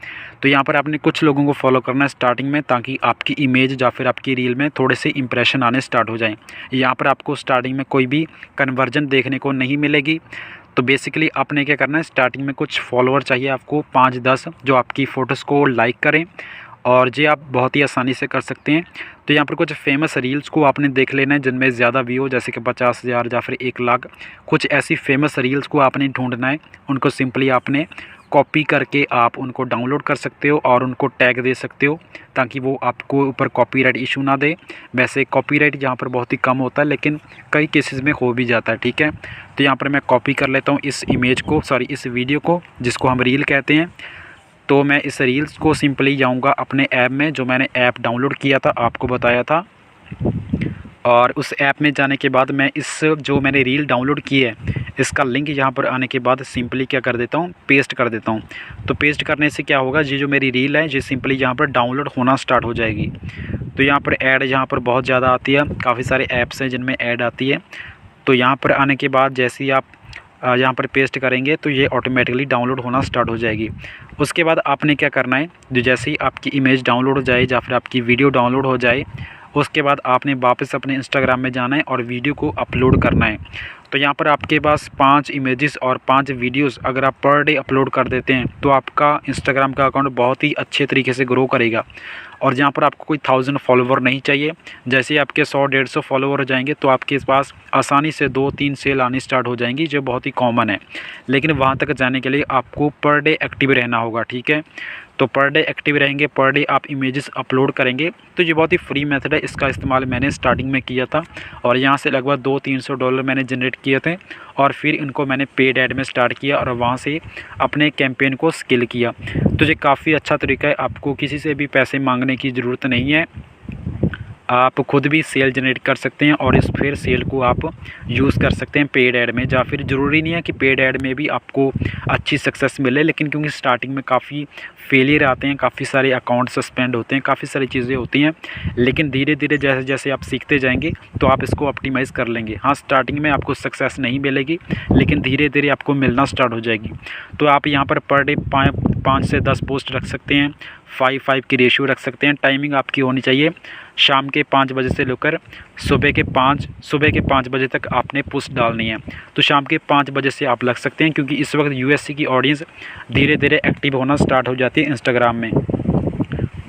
तो यहाँ पर आपने कुछ लोगों को फॉलो करना है स्टार्टिंग में, ताकि आपकी इमेज या फिर आपकी रील में थोड़े से इंप्रेशन आने स्टार्ट हो जाएं। यहाँ पर आपको स्टार्टिंग में कोई भी कन्वर्जन देखने को नहीं मिलेगी। तो बेसिकली आपने क्या करना है, स्टार्टिंग में कुछ फॉलोअर चाहिए आपको 5-10 जो आपकी फ़ोटोज़ को लाइक करें, और ये आप बहुत ही आसानी से कर सकते हैं। तो यहाँ पर कुछ फेमस रील्स को आपने देख लेना है जिनमें ज़्यादा व्यू हो, जैसे कि 50,000 या फिर 1 लाख। कुछ ऐसी फेमस रील्स को आपने ढूंढना है, उनको सिंपली आपने कॉपी करके आप उनको डाउनलोड कर सकते हो और उनको टैग दे सकते हो, ताकि वो आपको ऊपर कॉपीराइट इशू ना दे। वैसे कॉपीराइट यहाँ पर बहुत ही कम होता है, लेकिन कई केसेस में हो भी जाता है। ठीक है, तो यहाँ पर मैं कॉपी कर लेता हूँ इस इस वीडियो को, जिसको हम रील कहते हैं। तो मैं इस रील्स को सिंपली जाऊंगा अपने ऐप में, जो मैंने ऐप डाउनलोड किया था, आपको बताया था। और उस ऐप में जाने के बाद मैं जो मैंने रील डाउनलोड की है, इसका लिंक यहाँ पर आने के बाद सिंपली क्या कर देता हूँ, पेस्ट कर देता हूँ। तो पेस्ट करने से क्या होगा, ये जो मेरी रील है ये सिंपली यहाँ पर डाउनलोड होना स्टार्ट हो जाएगी। तो यहाँ पर ऐड यहाँ पर बहुत ज़्यादा आती है, काफ़ी सारे ऐप्स हैं जिनमें ऐड आती है। तो यहाँ पर आने के बाद जैसे ही आप यहाँ पर पेस्ट करेंगे तो ये ऑटोमेटिकली डाउनलोड होना स्टार्ट हो जाएगी। उसके बाद आपने क्या करना है, जो जैसे ही आपकी इमेज डाउनलोड हो जाए या फिर आपकी वीडियो डाउनलोड हो जाए, उसके बाद आपने वापस अपने इंस्टाग्राम में जाना है और वीडियो को अपलोड करना है। तो यहाँ पर आपके पास 5 इमेजेस और 5 वीडियोस अगर आप पर डे अपलोड कर देते हैं तो आपका इंस्टाग्राम का अकाउंट बहुत ही अच्छे तरीके से ग्रो करेगा। और जहाँ पर आपको कोई 1000 फॉलोवर नहीं चाहिए, जैसे ही आपके 100-150 फॉलोवर हो जाएंगे तो आपके पास आसानी से 2-3 सेल आनी स्टार्ट हो जाएंगी, जो बहुत ही कॉमन है। लेकिन वहाँ तक जाने के लिए आपको पर डे एक्टिव रहना होगा। ठीक है, तो पर डे एक्टिव रहेंगे, पर डे आप इमेजेस अपलोड करेंगे। तो ये बहुत ही फ्री मेथड है, इसका इस्तेमाल मैंने स्टार्टिंग में किया था और यहाँ से लगभग $200-300 मैंने जनरेट किए थे। और फिर इनको मैंने पेड ऐड में स्टार्ट किया और वहाँ से अपने कैंपेन को स्केल किया। तो ये काफ़ी अच्छा तरीका है, आपको किसी से भी पैसे मांगने की ज़रूरत नहीं है। आप खुद भी सेल जनरेट कर सकते हैं और इस फिर सेल को आप यूज़ कर सकते हैं पेड ऐड में, या फिर ज़रूरी नहीं है कि पेड ऐड में भी आपको अच्छी सक्सेस मिले, लेकिन क्योंकि स्टार्टिंग में काफ़ी फेलियर आते हैं, काफ़ी सारे अकाउंट सस्पेंड होते हैं, काफ़ी सारी चीज़ें होती हैं, लेकिन धीरे धीरे जैसे जैसे आप सीखते जाएंगे तो आप इसको ऑप्टिमाइज़ कर लेंगे। हाँ, स्टार्टिंग में आपको सक्सेस नहीं मिलेगी, लेकिन धीरे धीरे आपको मिलना स्टार्ट हो जाएगी। तो आप यहाँ पर डे 5 से 10 पोस्ट रख सकते हैं, 5-5 की रेशियो रख सकते हैं। टाइमिंग आपकी होनी चाहिए शाम के 5 बजे से लेकर सुबह के 5 बजे तक आपने पोस्ट डालनी है। तो शाम के 5 बजे से आप लग सकते हैं, क्योंकि इस वक्त यूएसए की ऑडियंस धीरे धीरे एक्टिव होना स्टार्ट हो जाती है इंस्टाग्राम में।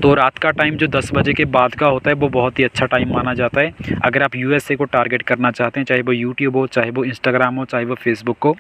तो रात का टाइम जो 10 बजे के बाद का होता है वो बहुत ही अच्छा टाइम माना जाता है अगर आप यूएसए को टारगेट करना चाहते हैं, चाहे वो यूट्यूब हो, चाहे वो इंस्टाग्राम हो, चाहे वो फेसबुक हो।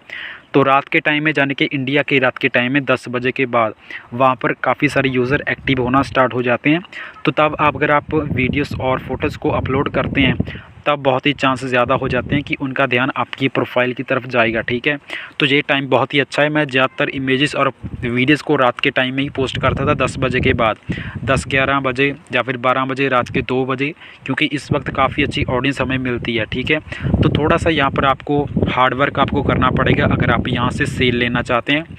तो रात के टाइम में, जाने कि इंडिया के रात के टाइम में 10 बजे के बाद वहाँ पर काफ़ी सारे यूज़र एक्टिव होना स्टार्ट हो जाते हैं। तो तब अगर आप वीडियोस और फोटोज़ को अपलोड करते हैं तब बहुत ही चांस ज़्यादा हो जाते हैं कि उनका ध्यान आपकी प्रोफाइल की तरफ जाएगा, ठीक है। तो ये टाइम बहुत ही अच्छा है। मैं ज़्यादातर इमेजेस और वीडियोज़ को रात के टाइम में ही पोस्ट करता था, 10 बजे के बाद, 10-11 बजे या फिर 12 बजे, रात के 2 बजे, क्योंकि इस वक्त काफ़ी अच्छी ऑडियंस हमें मिलती है, ठीक है। तो थोड़ा सा यहाँ पर आपको हार्ड वर्क आपको करना पड़ेगा अगर आप यहाँ से सेल लेना चाहते हैं।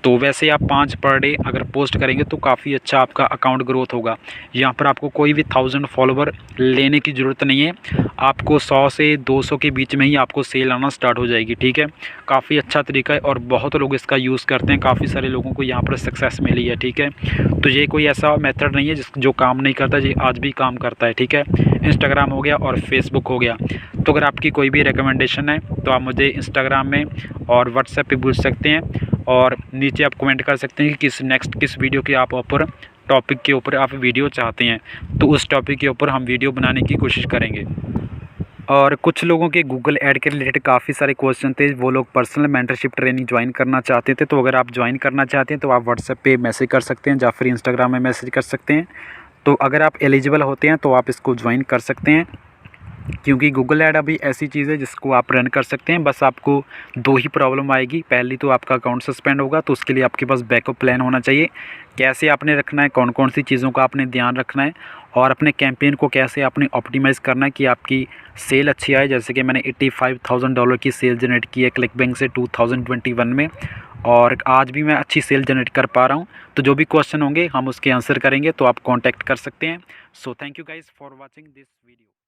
तो वैसे आप 5 पर डे अगर पोस्ट करेंगे तो काफ़ी अच्छा आपका अकाउंट ग्रोथ होगा। यहाँ पर आपको कोई भी 1000 फॉलोवर लेने की ज़रूरत नहीं है, आपको 100 से 200 के बीच में ही आपको सेल आना स्टार्ट हो जाएगी, ठीक है। काफ़ी अच्छा तरीका है और बहुत लोग इसका यूज़ करते हैं, काफ़ी सारे लोगों को यहाँ पर सक्सेस मिली है, ठीक है। तो ये कोई ऐसा मेथड नहीं है जो काम नहीं करता, ये आज भी काम करता है, ठीक है। इंस्टाग्राम हो गया और फेसबुक हो गया। तो अगर आपकी कोई भी रिकमेंडेशन है तो आप मुझे इंस्टाग्राम में और व्हाट्सएप पे पूछ सकते हैं, और नीचे आप कमेंट कर सकते हैं कि किस वीडियो के आप ऊपर टॉपिक के ऊपर आप वीडियो चाहते हैं, तो उस टॉपिक के ऊपर हम वीडियो बनाने की कोशिश करेंगे। और कुछ लोगों के गूगल ऐड के रिलेटेड काफ़ी सारे क्वेश्चन थे, वो लोग पर्सनल मेंटरशिप ट्रेनिंग ज्वाइन करना चाहते थे। तो अगर आप ज्वाइन करना चाहते हैं तो आप व्हाट्सएप पे मैसेज कर सकते हैं या फिर इंस्टाग्राम में मैसेज कर सकते हैं। तो अगर आप एलिजिबल होते हैं तो आप इसको ज्वाइन कर सकते हैं, क्योंकि गूगल ऐड अभी ऐसी चीज़ है जिसको आप रन कर सकते हैं। बस आपको 2 ही प्रॉब्लम आएगी। पहली तो आपका अकाउंट सस्पेंड होगा, तो उसके लिए आपके पास बैकअप प्लान होना चाहिए। कैसे आपने रखना है, कौन कौन सी चीज़ों का आपने ध्यान रखना है, और अपने कैंपेन को कैसे आपने ऑप्टिमाइज़ करना है कि आपकी सेल अच्छी आए। जैसे कि मैंने $85,000 की सेल जनरेट की है क्लिकबैंक से 2021 में, और आज भी मैं अच्छी सेल जनरेट कर पा रहा हूँ। तो जो भी क्वेश्चन होंगे हम उसके आंसर करेंगे, तो आप कॉन्टैक्ट कर सकते हैं। So thank you guys for watching this video.